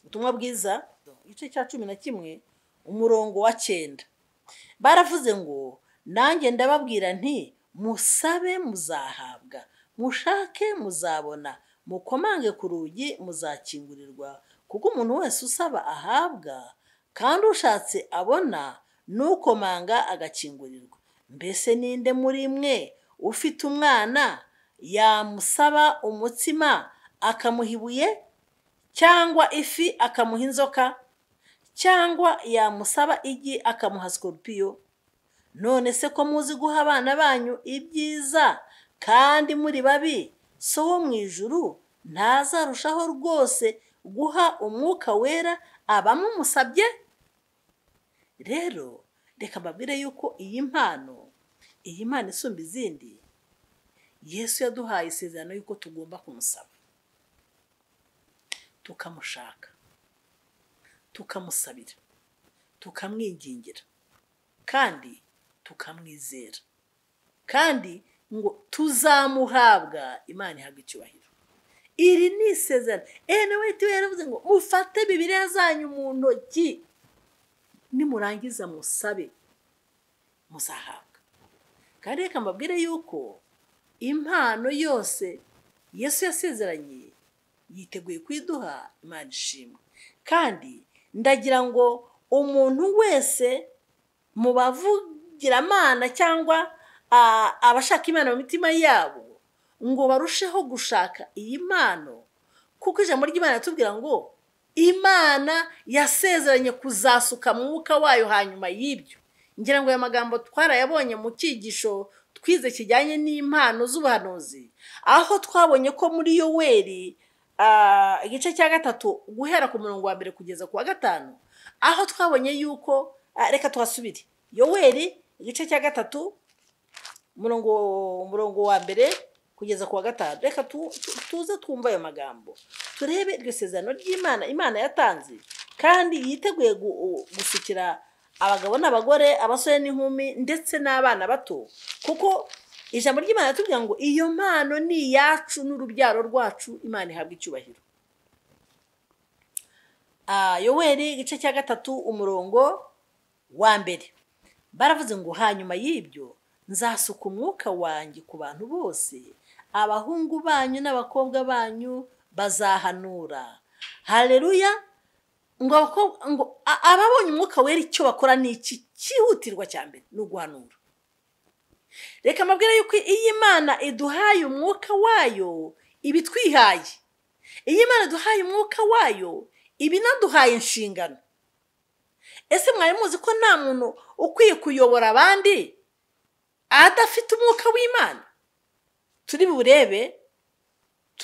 ubutumwa bwiza igice cya 11 umurongo wa 9. Baravuze ngo nanjye ndababwira nti musabe muzahabwa, mushake muzabona, mukomange ku rugi muzakingurirwa. Kuko umuntu wese usaba ahabwa, kandi ushatse abona, n'ukomanga agakingurirwa. Mbese ninde muri mwe ufite umwana yamusaba umutsima akamuha ibuye, cyangwa ifi akamuha inzoka, cyangwa yamusaba igi akamuha sikorupiyo? None se ko muzi guha abana banyu ibyiza kandi muri babi, so wo mu ijuru ntazarushaho rwose guha umwuka wera abamumusabye? Rero reka mbabwire yuko iyi mpano isumba izindi, Yesu yaduhaye isezerano yuko tugomba kumusaba, tukamushaka, tukamusabira, tukamwingingira, kandi tukamwizera, kandi ngo tuzamuhabwa. Imana ihabwa icyubahiro. Iri ni isezerano. Nawe yaravuze ngo mufate Bibiliya zanyu mu ntoki, nimurangiza musabe muzahabwa. Kandi reka mbabwire yuko impano yose Yesu yasezeranye yiteguye kwiduha. Imana ishimwe. Kandi ndagira ngo umuntu wese mu bavugiramana cyangwa abashaka Imana mu mitima yabo ngo barusheho gushaka iyi mpano, kuko ijambo ry'Imana ritubwira ngo Imana yasezeranye kuzasuka mwuka wayo hanyuma y'ibyo. Ngira ngo aya magambo twarayabonye mu cyigisho twize kijyanye n'impano z'ubuhanuzi, aho twabonye ko muri Yoweri igice cya 3 guhera ku murongo wa 1 kugeza ku wa 5, aho twabonye yuko reka tuhasubire. Yoweri igice cya 3 umurongo wa 1 kugeza ku wa 5. Reka tuze twumva ayo magambo, turebe iryo sezerano ry'Imana Imana yatanze kandi yiteguye gusukira abagabo n'abagore, abasore n'inkumi ndetse n'abana bato, kuko ijambo ry'Imana ritubwira ngo iyo mpano ni iyacu n'urubyaro rwacu, Imana ihabwa icyubahiro. Yoweri igice cya 3 umurongo wa 1 baravuze ngo hanyuma y'ibyo nzasuka umwuka wanjye ku bantu bose, abahungu banyu n'abakobwa banyu bazahanura. Haleluya! ngo ababonye umwuka wera icyo bakora ni iki cyihutirwa cya mbere? Ni uguhanura. Reka mbabwire yuko iyi Imana iduhaye umwuka wayo ibitwihaye. Iyi Imana iduhaye umwuka wayo ibinaduhaye inshingano. Ese mwari muzi ko nta muntu ukwiye kuyobora abandi adafite umwuka w'Imana? Turi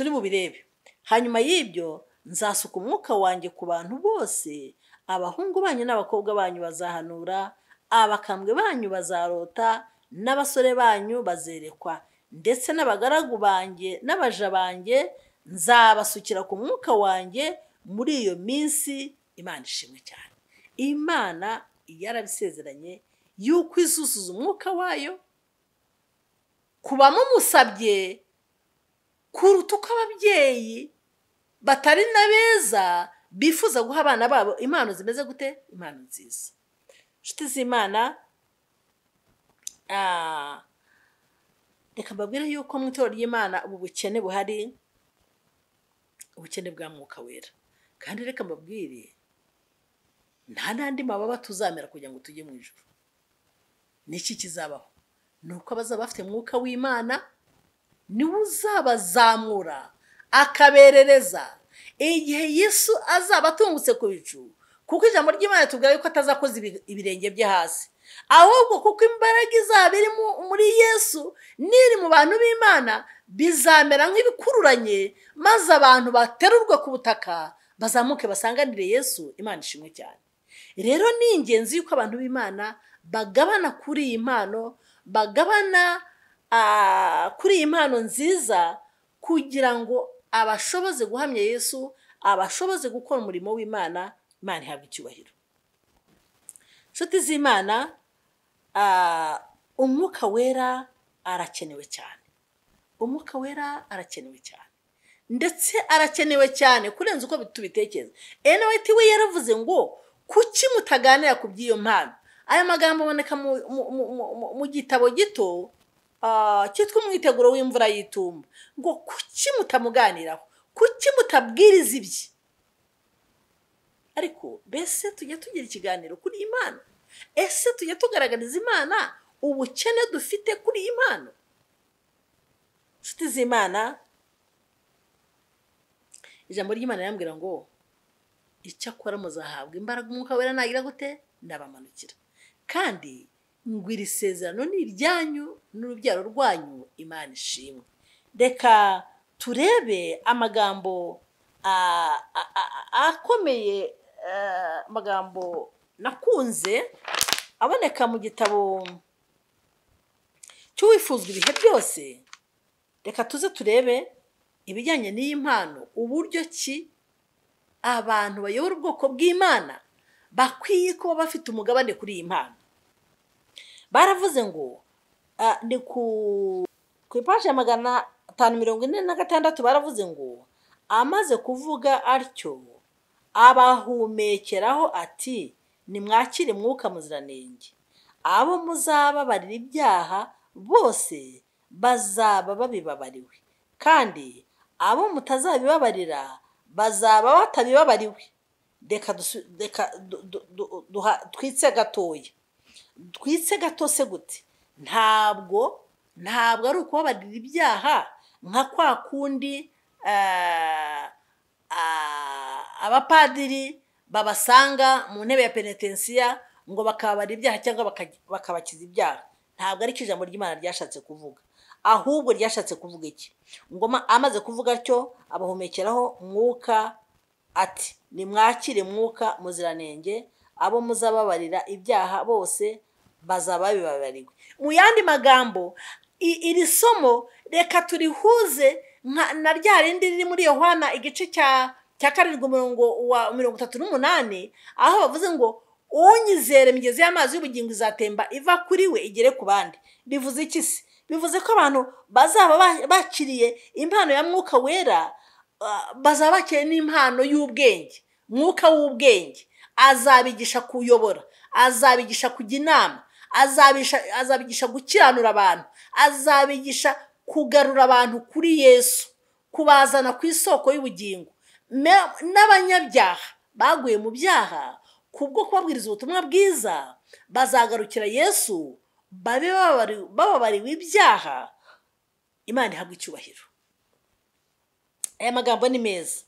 bubirebe. Hanyuma y'ibyo nzasuka umwuka wanjye ku bantu bose, abahungu banyu n'abakobwa banyu bazahanura, abakambwe banyu bazarota, n'abasore banyu bazerekwa, ndetse n'abagaragu banjye n'abaja banjye nzabasukira ku mwuka wanjye muri iyo minsi. Imana ishimwe cyane. Imana yarabisezeranye yuko izuzuza umwuka wayo kuba mumusabye, kuruta uko ababyeyi batari na beza bifuza guha abana babo impano zimeze gute? Impano nziza. Nshuti z'Imana, reka mbabwire yuko mu itorero ry'Imana ubu bukene buhari, ubukene bwa mwuka wera. Kandi reka mbabwire, nta n'andi mababa tuzamera kugira ngo tujye mu ijuru. Niki kizabaho? Ni uko abazaba bafite mwuka w'Imana niwe uzabazamura akaberereza igihe Yesu azaba atungutse ku bicu, kuko ijambo ry'Imana tubwira yuko atazakoza ibirenge bye hasi, ahubwo kuko imbaraga izaba iri muri Yesu n'iri mu bantu b'Imana bizamera nk'ibikururanye, maze abantu baterurwe ku butaka bazamuke basanganire Yesu. Imana ishimwe cyane. Rero ni ingenzi yuko abantu b'Imana bagabana kuri iyi mpano, bagabana kuri iyi mpano nziza, kugira ngo abashoboze guhamya Yesu, abashoboze gukora umurimo w'Imana. Imana ihabwa icyubahiro. Nshuti z'Imana, umwuka wera arakenewe cyane. Umwuka wera arakenewe cyane, ndetse arakenewe cyane kurenza uko tubitekereza. Ellen White we yaravuze ngo kuki mutaganira ku by'iyo mpano? Aya magambo aboneka mu gitabo gito cyitwa Umwiteguro w'imvura y'itumba, ngo kuki mutamuganiraho, kuki mutabwiriza ibye? Ariko bese tujya tugira ikiganiro kuri iyi mpano? Ese tujya tugaragariza Imana ubukene dufite kuri iyi mpano? Nshuti z'Imana, ijambo ry'Imana yambwira ngo icyakora muzahabwa imbaraga umwuka wera nagira gute? Ndabamanukira. Kandi ngo iri sezerano ni iryanyu n'urubyaro rwanyu. Imana ishimwe. Reka turebe amagambo akomeye, amagambo nakunze aboneka mu gitabo cy'uwifuzwa ibihe byose. Reka tuze turebe ibijyanye n'iyi mpano, uburyo ki abantu bayobora ubwoko bw'Imana bakwiye kuba bafite umugabane kuri iyi mpano. Baravuze ngo ni ku ipaji ya 546 baravuze ngo amaze kuvuga atyo abahumekeraho ati nimwakire mwuka muziranenge, abo muzababarira ibyaha bose bazaba babibabariwe, kandi abo mutazabibabarira bazaba batabibabariwe. twitse gatoya. Twitse gato se gute? Ntabwo ari ukubabarira ibyaha nka kwa kundi abapadiri babasanga mu ntebe ya penetensiya ngo bakababarira ibyaha cyangwa bakabakiza ibyaha. Ntabwo ari cyo ijambo ry'Imana ryashatse kuvuga, ahubwo ryashatse kuvuga iki? Ngo amaze kuvuga atyo abahumekeraho mwuka ati nimwakire mwuka muziranenge, abo muzababarira ibyaha bose bazaba bibabariwe. Mu yandi magambo, iri somo reka turihuze na rya rindi riri muri Yohana igice cya 7:38, aho bavuze ngo unyizere imigezi y'amazi y'ubugingo izatemba iva kuri we igere ku bandi. Bivuze iki se? Bivuze ko abantu bazaba bakiriye impano ya mwuka wera, bazaba bakiriye n'impano y'ubwenge. Mwuka w'ubwenge azabigisha kuyobora, azabigisha kujya inama, azabigisha gukiranura abantu, azabigisha kugarura abantu kuri Yesu, kubazana ku isoko y'ubugingo. N'abanyabyaha baguye mu byaha, kubwo kubabwiriza ubutumwa bwiza, bazagarukira Yesu babe bababariwe ibyaha. Imana ihabwa icyubahiro. Aya magambo ni meza.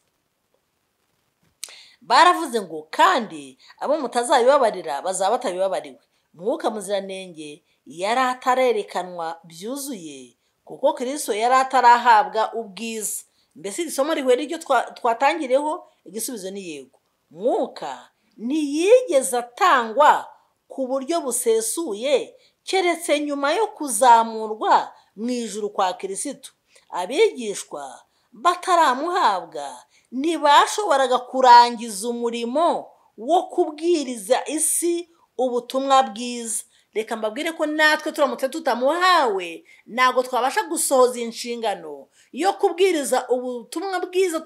Baravuze ngo kandi abo mutazabibabarira bazaba batabibabariwe. Mwuka muziranenge yari atarerekanwa byuzuye, kuko Kristo yari atarahabwa ubwiza. Mbese iri somo rihuye n'iryo twatangireho? Igisubizo ni yego. Mwuka ntiyigeze atangwa ku buryo busesuye keretse nyuma yo kuzamurwa mu ijuru kwa Kristo. Abigishwa bataramuhabwa ntibashoboraga kurangiza umurimo wo kubwiriza isi ubutumwa bwiza. Reka mbabwire ko natwe turamutse tutamuhawe ntabwo twabasha gusohoza inshingano yo kubwiriza ubutumwa bwiza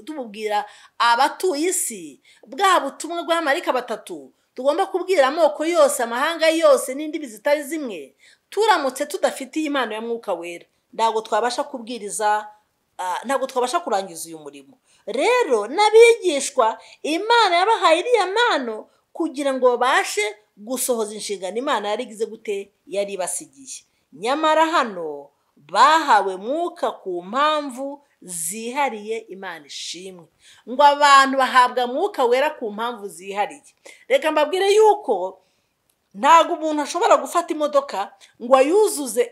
tububwira abatuye isi, bwa butumwa bwa marayika batatu tugomba kubwira amoko yose, amahanga yose n'indimi zitari zimwe. Turamutse tudafitiye impano ya mwuka wera ntabwo twabasha kubwiriza, ntabwo twabasha kurangiza uyu murimo. Rero n'abigishwa Imana yabahaye iriya mpano kugira ngo babashe gusohoza inshingano Imana yari igize gute, yari ibasigiye. Nyamara hano bahawe mwuka ku mpamvu zihariye. Imana ishimwe. Ngo abantu bahabwa mwuka wera ku mpamvu zihariye. Reka mbabwire yuko ntabwo umuntu ashobora gufata imodoka ngo ayuzuze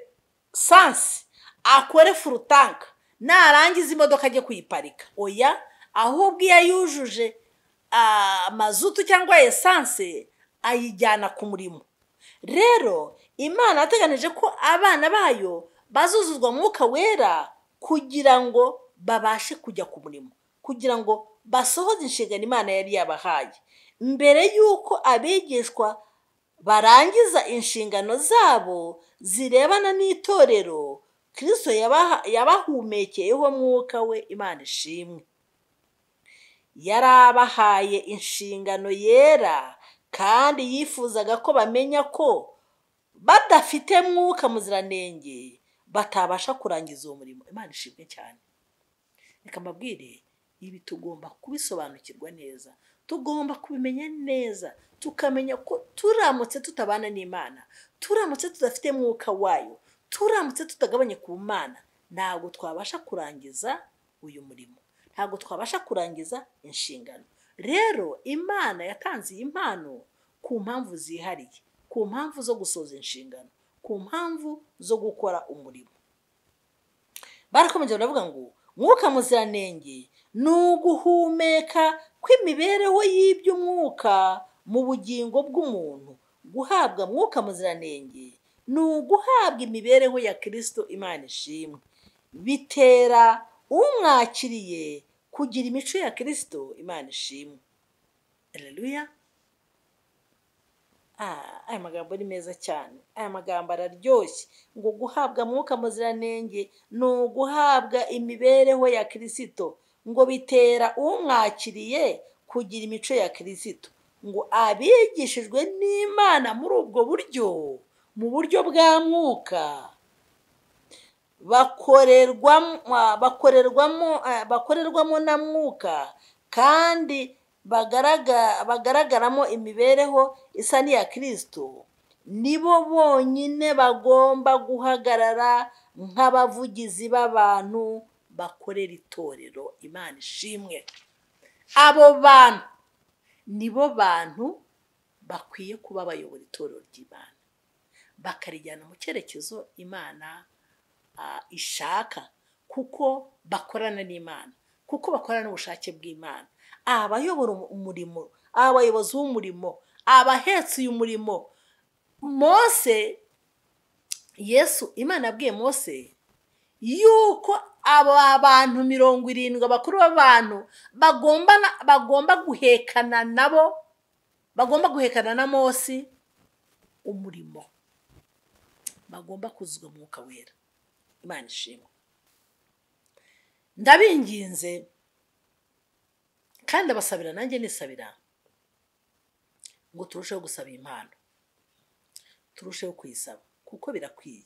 sansi akore furutanka narangiza imodoka ajye kuyiparika. Oya, ahubwo iyo yujuje mazutu cyangwa esanse ayijyana ku murimo. Rero Imana yateganije ko abana bayo bazuzuzwa mwuka wera kugira ngo babashe kujya ku murimo, kugira ngo basohoze inshingano Imana yari yabahaye. Mbere y'uko abigishwa barangiza inshingano zabo zirebana n'itorero, Kristo yabahumekeyeho mwuka we. Imana ishimwe. Yarabahaye inshingano yera kandi yifuzaga ko bamenya ko badafite mwuka muziranenge batabasha kurangiza uwo murimo. Imana ishimwe cyane. Reka mbabwire, ibi tugomba kubisobanukirwa neza, tugomba kubimenya neza, tukamenya ko turamutse tutabana n'Imana, turamutse tudafite mwuka wayo, turamutse tutagabanye ku Mana, ntabwo twabasha kurangiza uyu murimo, ntabwo twabasha kurangiza inshingano. Rero Imana yatanze iyi mpano ku mpamvu zihariye, ku mpamvu zo gusoza inshingano, ku mpamvu zo gukora umurimo. Barakomeje baravuga ngo mwuka muziranenge ni uguhumeka kw'imibereho y'iby'umwuka mu bugingo bw'umuntu. Guhabwa mwuka muziranenge ni uguhabwa imibereho ya Kristo. Imana ishimwe. Bitera umwakiriye kugira imico ya Kristo. Imana ishimwe. Haleluya. Aya magambo ni meza cyane. Aya magambo araryoshye. Ngo guhabwa mwuka muziranenge ni uguhabwa imibereho ya Kristo. Ngo bitera umwakiriye kugira imico ya Kristo. Ngo abigishijwe n'Imana muri ubwo buryo, mu buryo bwa mwuka, bakorerwamo na mwuka, kandi bagaragaramo imibereho isa n'iya Kristo, nibo bonyine bagomba guhagarara nk'abavugizi b'abantu bakorera itorero. Imana ishimwe. Abo bantu nibo bantu bakwiye kuba bayobora itorero ry'Imana, bakarijyana mu cyerekezo Imana ishaka, kuko bakorana n'Imana, kuko bakorana n'ubushake bw'Imana. Abayobora umurimo, abayobozi b'umurimo, abahetse uyu murimo. Mose, Imana yabwiye Mose yuko aba bantu 70 abakuru b'abantu bagomba guhekana nabo, bagomba guhekana na Mose umurimo, bagomba kuzuzwa Mwuka Wera. Imana ishimwe. Ndabinginze kandi abasabira, nanjye nisabira ngo turusheho gusaba impano, turusheho kuyisaba, kuko birakwiye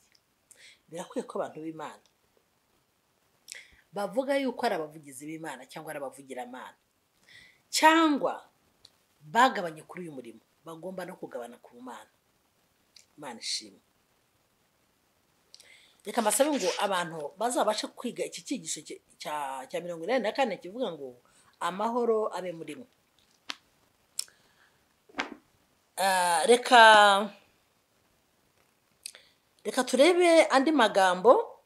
ko abantu b'Imana bavuga yuko ari abavugizi b'Imana cyangwa ari abavugiramana, cyangwa bagabanye kuri uyu murimo, bagomba no kugabana ku Mana. Imana ishimwe. Reka mbasabe ngo abantu bazabashe kwiga iki cyigisho cya 84 kivuga ngo amahoro abe muri mwe. Reka turebe andi magambo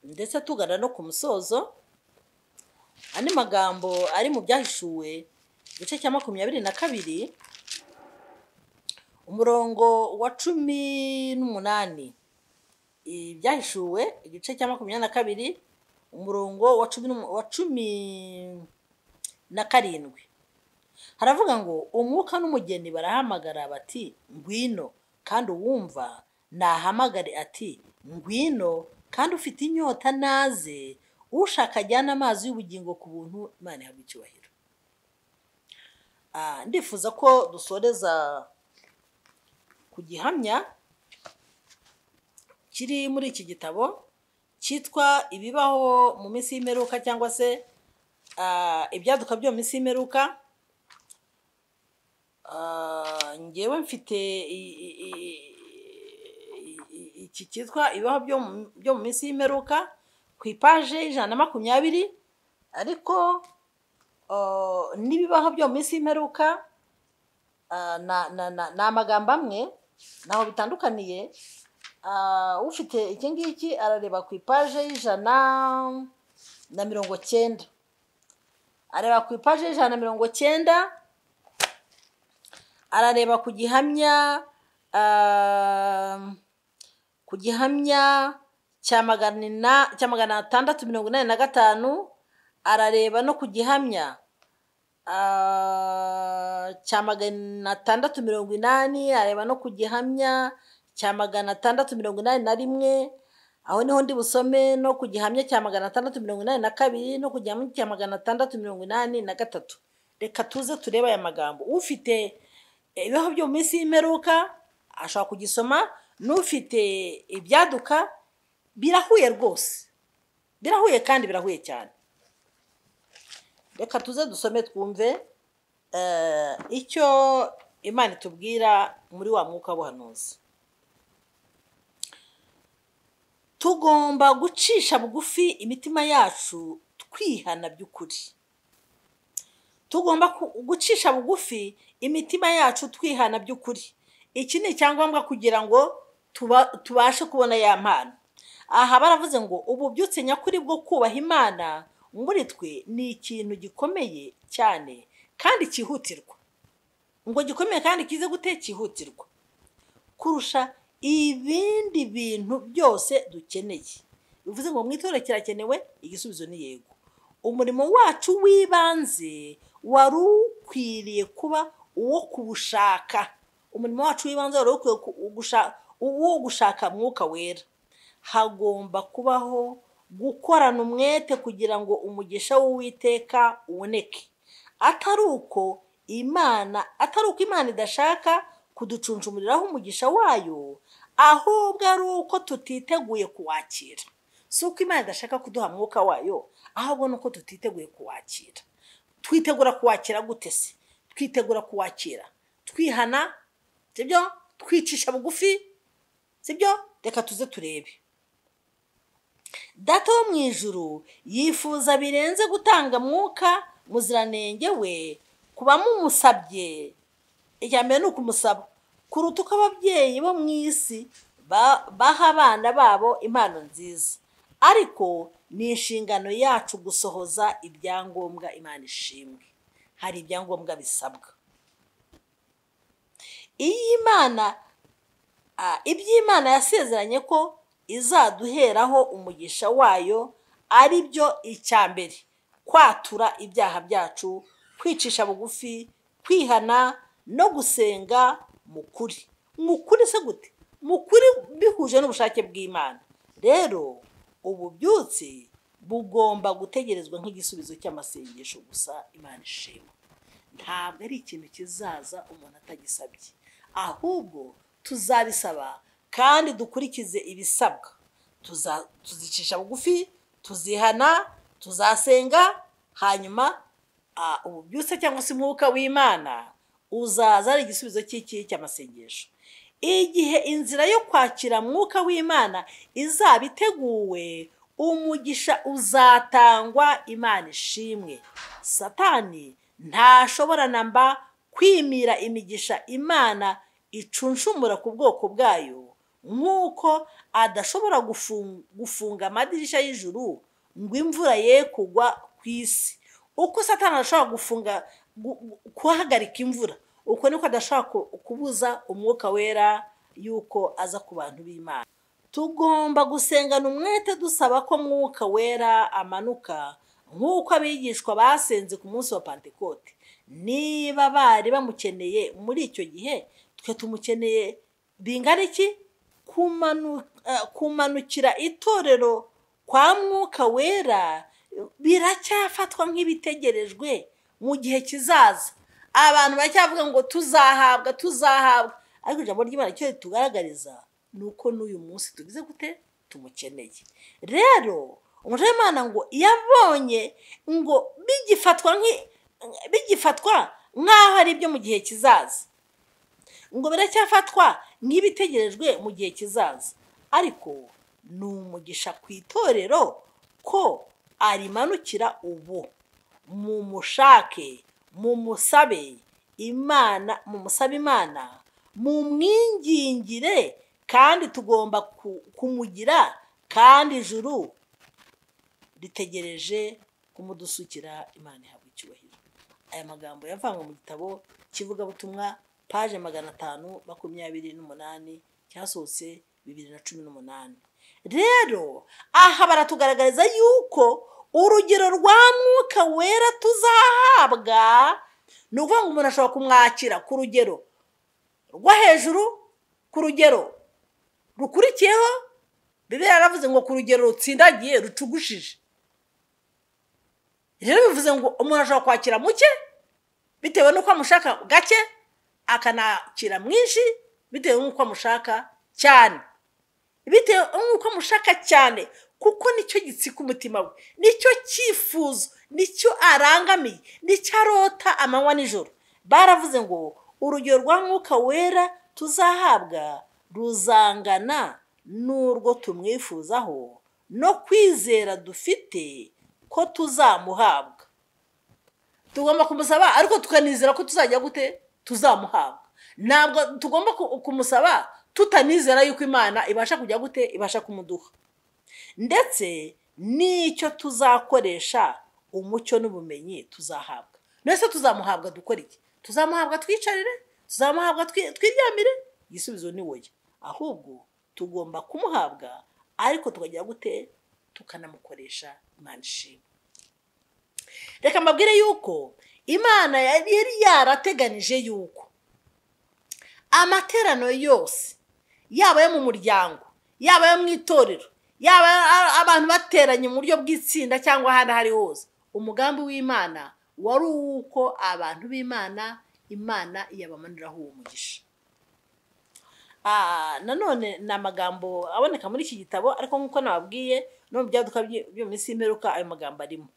ndetse tugana no ku musozo. Andi magambo ari mu Byahishuwe igice cya 22 umurongo wa 18. Ibyahishuwe igice cya 22 umurongo wa 17. Haravuga ngo umwuka n'umugeni barahamagara bati ngwino, kandi uwumva nahamagare ati ngwino, kandi ufite inyota naze, ushaka ajyana amazi y'ubugingo ku buntu. Imana ihabwe icyubahiro. Ndifuza ko dusoreza ku gihamya kiri muri iki gitabo cyitwa ibibaho mu minsi y'imperuka, cyangwa se ibyaduka byo mu minsi y'imperuka. Ngewe mfite iki cyitwa ibibaho byo mu minsi y'imperuka ku ipaje 120, ariko n'ibibaho byo mu minsi y'imperuka ni amagambo amwe, naho bitandukaniye. Ufite iki ngiki arareba ku ipaje 190, areba ku ipaje 190, arareba ku gihamya cya 685, arareba no ku gihamya cya 680, areba no ku gihamya cya 681. Aho niho ndi busome no ku gihamya cya 682 no ku gihamya cya 683. Reka tuze turebe aya magambo. Ufite ibibaho byo mu minsi y'imperuka ashobora kugisoma, n'ufite ibyaduka birahuye rwose, birahuye kandi birahuye cyane. Reka tuze dusome twumve icyo Imana itubwira muri wa mwuka w'ubuhanuzi. Tugomba gucisha bugufi imitima yacu twihana by'ukuri. Tugomba gucisha bugufi imitima yacu twihana by'ukuri. Iki ni icyangombwa kugira ngo tubashe kubona ya mpano. Aha baravuze ngo ububyutse nyakuri bwo kubaha Imana muri twe ni ikintu gikomeye cyane kandi cyihutirwa. Ngo gikomeye kandi kize cyihutirwa kurusha ibindi bintu byose dukeneye. Bivuze ngo mu itorero kirakenewe, igisubizo ni yego. Umurimo wacu w'ibanze wari ukwiriye kuba uwo kubushaka. Umurimo wacu w'ibanze wari ukwiye uwo gushaka Mwuka Wera. Hagomba kubaho gukorana umwete kugira ngo umugisha w'Uwiteka uboneke. Atari uko Imana idashaka kuducunjumuriraho umugisha wayo, ahubwo ari uko tutiteguye kuwakira. si uko imana idashaka kuduha mwuka wayo, ahubwo nuko tutiteguye kuwakira. Twitegura kuwakira gute se? Twitegura kuwakira twihana, sibyo? Twicisha bugufi, sibyo? Reka tuze turebe. Data wo mu ijuru yifuza birenze gutanga mwuka muziranenge we kuba mumusabye. Icya mbere ni ukumusaba, kuruta uko ababyeyi bo mu isi baha abana babo impano nziza. Ariko ni inshingano yacu gusohoza ibyangombwa Imana ishimwe. Hari ibyangombwa bisabwa. Iby'Imana yasezeranye ko izaduheraho umugisha wayo ari byo icya mbere: kwatura ibyaha byacu, kwicisha bugufi, kwihana no gusenga mu kuri. Mu kuri se gute? Mu kuri bihuje n'ubushake bw'Imana. Rero ububyutse bugomba gutegerezwa nk'igisubizo cy'amasengesho gusa. Imana ishimwe. Ntabwo ari ikintu kizaza umuntu atagisabye, ahubwo tuzabisaba kandi dukurikize ibisabwa. Tuzicisha bugufi, tuzihana, tuzasenga, hanyuma ububyutse cyangwa se umwuka w'Imana uzaza ari igisubizo cy'amasengesho. Igihe inzira yo kwakira mwuka w'Imana izaba iteguwe, umugisha uzatangwa. Imana ishimwe. Satani ntashobora namba kwimira imigisha Imana icunshumura ku bwoko bwayo, nk'uko adashobora gufunga amadirisha y'ijuru ngo imvura ye kugwa ku isi. Uko Satani adashobora kuhagarika imvura, uko niko adashobora kubuza umwuka wera yuko aza ku bantu b'Imana. Tugomba gusengana umwete dusaba ko mwuka wera amanuka, nk'uko abigishwa basenze ku munsi wa Pentekote. Niba bari bamukeneye muri icyo gihe, twe tumukeneye bingana iki? Kumanukira itorero kwa mwuka wera biracyafatwa nk'ibitegerejwe mu gihe kizaza. Abantu bacyavuga ngo tuzahabwa, ariko ijambo ry'Imana icyo ritugaragariza ni uko n'uyu munsi tugize gute? Tumukeneye. Rero umuja w'Imana ngo yabonye ngo bigifatwa nk'aho ari ibyo mu gihe kizaza, ngo biracyafatwa nk'ibitegerejwe mu gihe kizaza, ariko ni umugisha ku itorero ko arimanukira ubu. Mumushake, mumusabe Imana, mumwingingire, kandi tugomba kumugira, kandi ijuru ritegereje kumudusukira. Imana ihabwa icyubahiro. Aya magambo yavanywe mu gitabo cy'ivugabutumwa paje 528, cyasohotse 2018. Rero aha baratugaragariza yuko urugero rwa mwuka wera tuzahabwa, ni ukuvuga ngo umuntu ashobora kumwakira ku rugero rwo hejuru, ku rugero rukurikiyeho. Bibiliya yaravuze ngo ku rugero rutsindagiye, rucugushije. Rero bivuze ngo umuntu ashobora kwakira muke bitewe n'uko amushaka gake, akanakira mwinshi bitewe n'uko amushaka cyane. Bitewe n'uko amushaka cyane, kuko nicyo gitsika umutima we, nicyo cyifuzo, nicyo arangamiye, nicyo arota amanywa n'ijoro. Baravuze ngo urugero rwa mwuka wera tuzahabwa ruzangana n'urwo tumwifuzaho no kwizera dufite ko tuzamuhabwa. Tugomba kumusaba, ariko tukanizera ko tuzajya gute? Tuzamuhabwa. Ntabwo tugomba kumusaba tutanizera yuko Imana ibasha kujya gute? Ibasha kumuduha. Ndetse n'icyo tuzakoresha umucyo n'ubumenyi tuzahabwa. Nese tuzamuhabwa dukora iki? Tuzamuhabwa twicarire? Tuzamuhabwa twiryamire? Igisubizo ni wowe. Ahubwo tugomba kumuhabwa, ariko tukagira gute? Tukanamukoresha. Imana ishimwe. Reka mbabwire yuko Imana yari yarateganije yuko amaterano yose, yaba yo mu muryango, yaba yo mu itorero, yaba abantu bateranye mu buryo bw'itsinda cyangwa ahandi hari hose, umugambi w'Imana wari uko abantu b'Imana, Imana iyabamaniraho uwo mugisha. nanone ni amagambo aboneka muri iki gitabo, ariko nk'uko nababwiye no mu byaduka byo mu minsi y'imperuka ayo magambo arimo.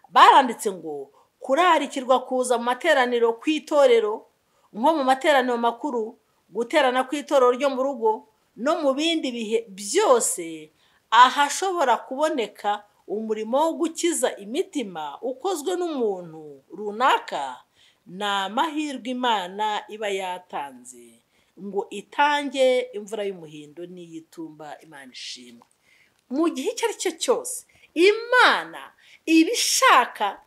Baranditse ngo kurarikirwa kuza mu materaniro kw'itorero, nko mu materaniro makuru, guterana kw'itorero ryo mu rugo no mu bindi bihe byose ahashobora kuboneka umurimo wo gukiza imitima ukozwe n'umuntu runaka, ni amahirwe Imana iba yatanze ngo itange imvura y'umuhindo n'iy'itumba. Imana ishimwe. Mu gihe icyo ari cyo cyose Imana ibishaka,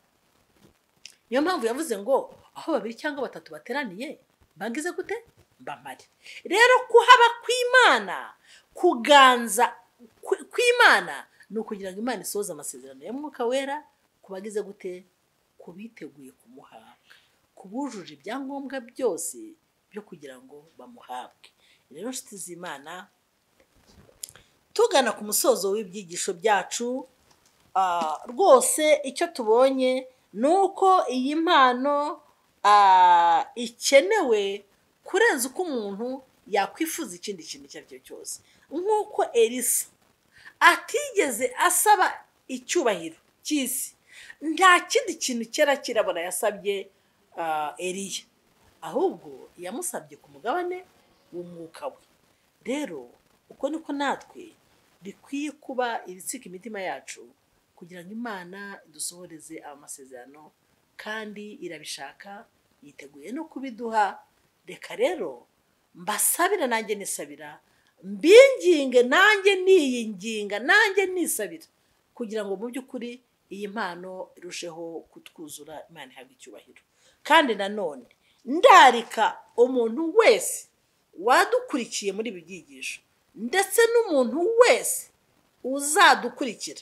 niyo mpamvu yavuze ngo aho 2 cyangwa 3 bateraniye bagize gute mbamare. Rero kuhaba kw'Imana, kuganza kw'Imana, ni ukugira ngo Imana isoze amasezerano ya Mwuka Wera kubagize gute, kubiteguye kumuhabwa, kubujuje ibyangombwa byose byo kugira ngo bamuhabwe. Rero nshuti z'Imana, tugana ku musozo w'ibyigisho byacu, rwose icyo tubonye ni uko iyi mpano ikenewe kurenza uko umuntu yakwifuza ikindi kintu icyo ari cyo cyose. Nk'uko Elisa atigeze asaba icyubahiro cy'isi, nta kindi kintu cyera kirabona yasabye Eliya, ahubwo yamusabye ku mugabane w'umwuka we. Rero uko niko natwe bikwiye kuba ibitsika imitima yacu, kugira ngo Imana idusohoreze amasezerano, kandi irabishaka, yiteguye no kubiduha. Reka rero mbasabira nanjye nisabira, mbinginge nanjye niyinginga, nanjye nisabira, kugira ngo mu by'ukuri iyi mpano irusheho kutwuzura. Imana ihabwe icyubahiro. Kandi nanone ndarika umuntu wese wadukurikiye muri ibi byigisho, ndetse n'umuntu wese uzadukurikira,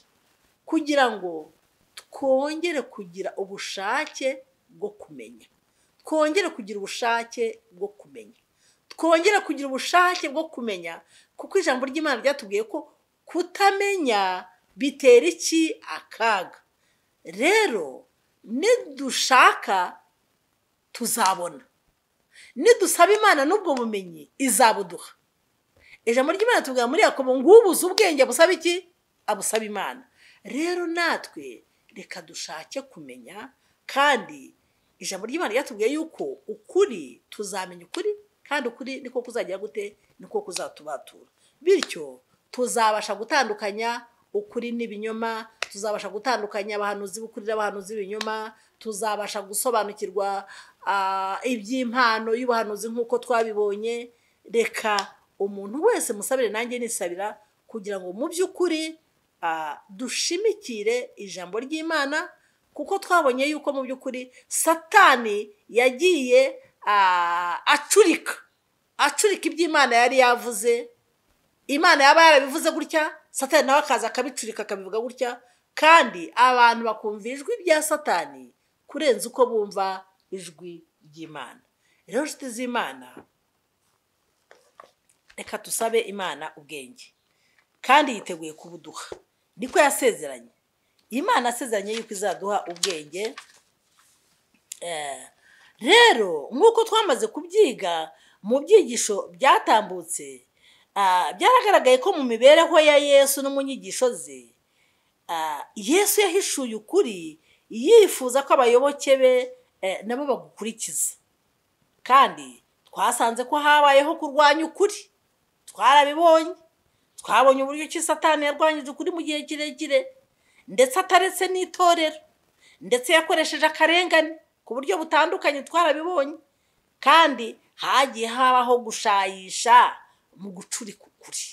kugira ngo twongere kugira ubushake bwo kumenya, twongere kugira ubushake bwo kumenya, twongere kugira ubushake bwo kumenya, kuko ijambo ry'Imana ryatubwiye ko kutamenya bitera iki? Akaga. Rero nidushaka tuzabona, nidusaba Imana n'ubwo bumenyi izabuduha. Ijambo ry'Imana tubwira muri Yakobo ngo ubuze ubwenge abusaba iki? Abusaba Imana. Rero natwe reka dushake kumenya, kandi ijambo ry'Imana ryatubwiye yuko ukuri tuzamenya ukuri, kandi ukuri niko kuzagira gute, niko kuzatubatura. Bityo tuzabasha gutandukanya ukuri n'ibinyoma, tuzabasha gutandukanya abahanuzi b'ukuri n'abahanuzi b'ibinyoma, tuzabasha gusobanukirwa iby'impano y'ubuhanuzi nk'uko twabibonye. Reka umuntu wese musabire nanjye nisabira, kugira ngo mu by'ukuri dushimikire ijambo ry'Imana, kuko twabonye yuko mu by'ukuri Satani yagiye acurika iby'Imana yari yavuze. Imana yaba yarabivuze gutya, Satani nawe akaza akabicurika akabivuga gutya, kandi abantu bakumva ijwi rya Satani kurenza uko bumva ijwi ry'Imana. Rero nshuti z'Imana, reka tusabe Imana ubwenge, kandi yiteguye kubuduha. Niko yasezeranye. Imana yasezeranye yuko izaduha ubwenge. Rero nk'uko twamaze kubyiga mu byigisho byatambutse, byaragaragaye ko mu mibereho ya Yesu no mu nyigisho ze, Yesu yahishuye ukuri yifuza ko abayoboke be nabo bagukurikiza. Kandi twasanze ko habayeho kurwanya ukuri, twarabibonye. Twabonye uburyo ki Satani yarwanyije ukuri mu gihe kirekire, ndetse ataretse n'itorero, ndetse yakoresheje akarengane ku buryo butandukanye, twarabibonye. Kandi hagiye habaho gushayisha mu gucurika ukuri.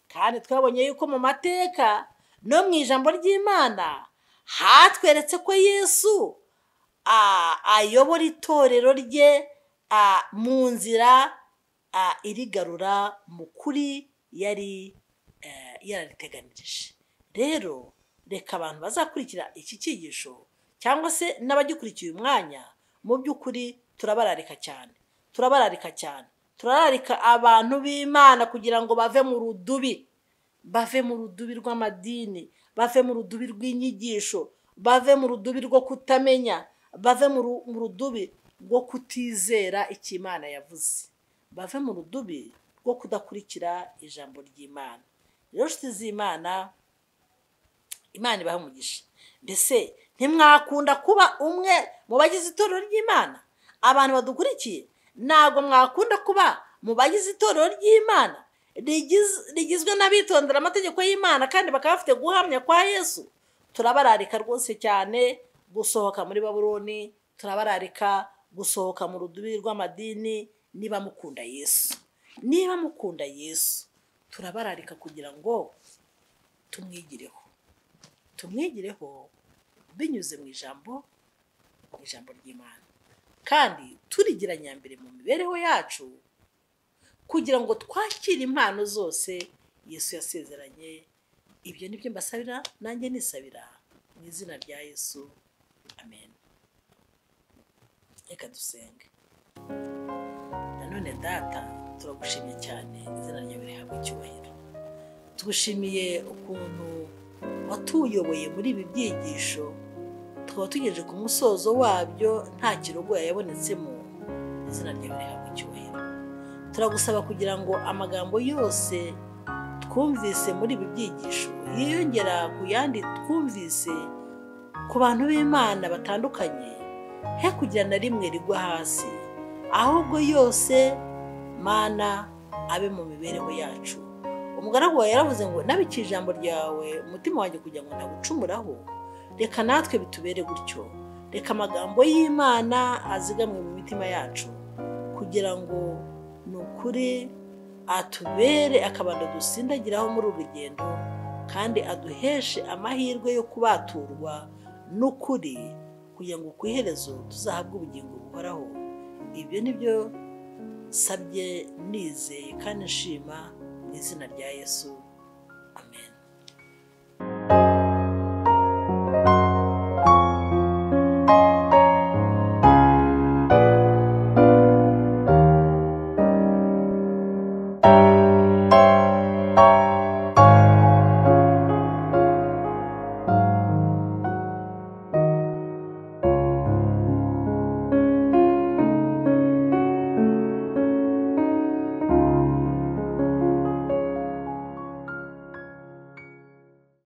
Kandi twabonye yuko mu mateka no mu ijambo ry'Imana hatweretse ko Yesu ayobora itorero rye mu nzira irigarura mu kuri yari yarariteganirije. Rero reka abantu bazakurikira iki cyigisho, cyangwa se n'abagikurikiye uyu mwanya, mu by'ukuri turabararika cyane, turararika abantu b'Imana kugira ngo bave mu rudubi, bave mu rudubi rw'amadini, bave mu rudubi rw'inyigisho, bave mu rudubi rwo kutamenya, bave mu rudubi rwo kutizera icyo Imana yavuze, bave mu rudubi rwo kudakurikira ijambo ry'Imana. Rero nshuti z'Imana, Imana ibahe umugisha. Mbese ntimwakunda kuba umwe mu bagize itorero ry'Imana? Abantu badukurikiye, ntabwo mwakunda kuba mu bagize itorero ry'Imana rigizwe n'abitondera amategeko y'Imana kandi bakaba bafite guhamya kwa Yesu? Turabararika rwose cyane gusohoka muri Babuloni, turabararika gusohoka mu rudubi rw'amadini. Niba mukunda Yesu, turabararika kugira ngo tumwigireho binyuze mu ijambo ry'Imana, kandi turigira nyambere mu mibereho yacu kugira ngo twakire impano zose Yesu yasezeranye. Ibyo ni byo mbasabira, nanjye nisabira mu izina rya Yesu, amen. Reka dusenge. Nanone Data, turagushimye cyane, izina ryawe rihabwe icyubahiro. Tugushimiye ukuntu watuyoboye muri ibi byigisho, tukaba tugejeje ku musozo wabyo nta kirogoya yabonetsemo. Izina ryawe rihabwe icyubahiro. Turagusaba kugira ngo amagambo yose twumvise muri ibi byigisho yiyongera ku yandi twumvise ku bantu b'Imana batandukanye, he kugira na rimwe rigwa hasi, ahubwo yose Mana abe mu mibereho yacu. Umugaragu wawe yaravuze ngo nabiki ijambo ryawe umutima wanjye kugira ngo ntagucumuraho. Reka natwe bitubere gutyo. Reka amagambo y'Imana azigamwe mu mitima yacu kugira ngo ni ukuri atubere akabando dusindagiraho muri uru rugendo, kandi aduheshe amahirwe yo kubaturwa n'ukuri kugira ngo ku iherezo tuzahabwe ubugingo buhoraho. Ibyo ni byo sabye nizeye kandi nshima mu izina rya Yesu, amen.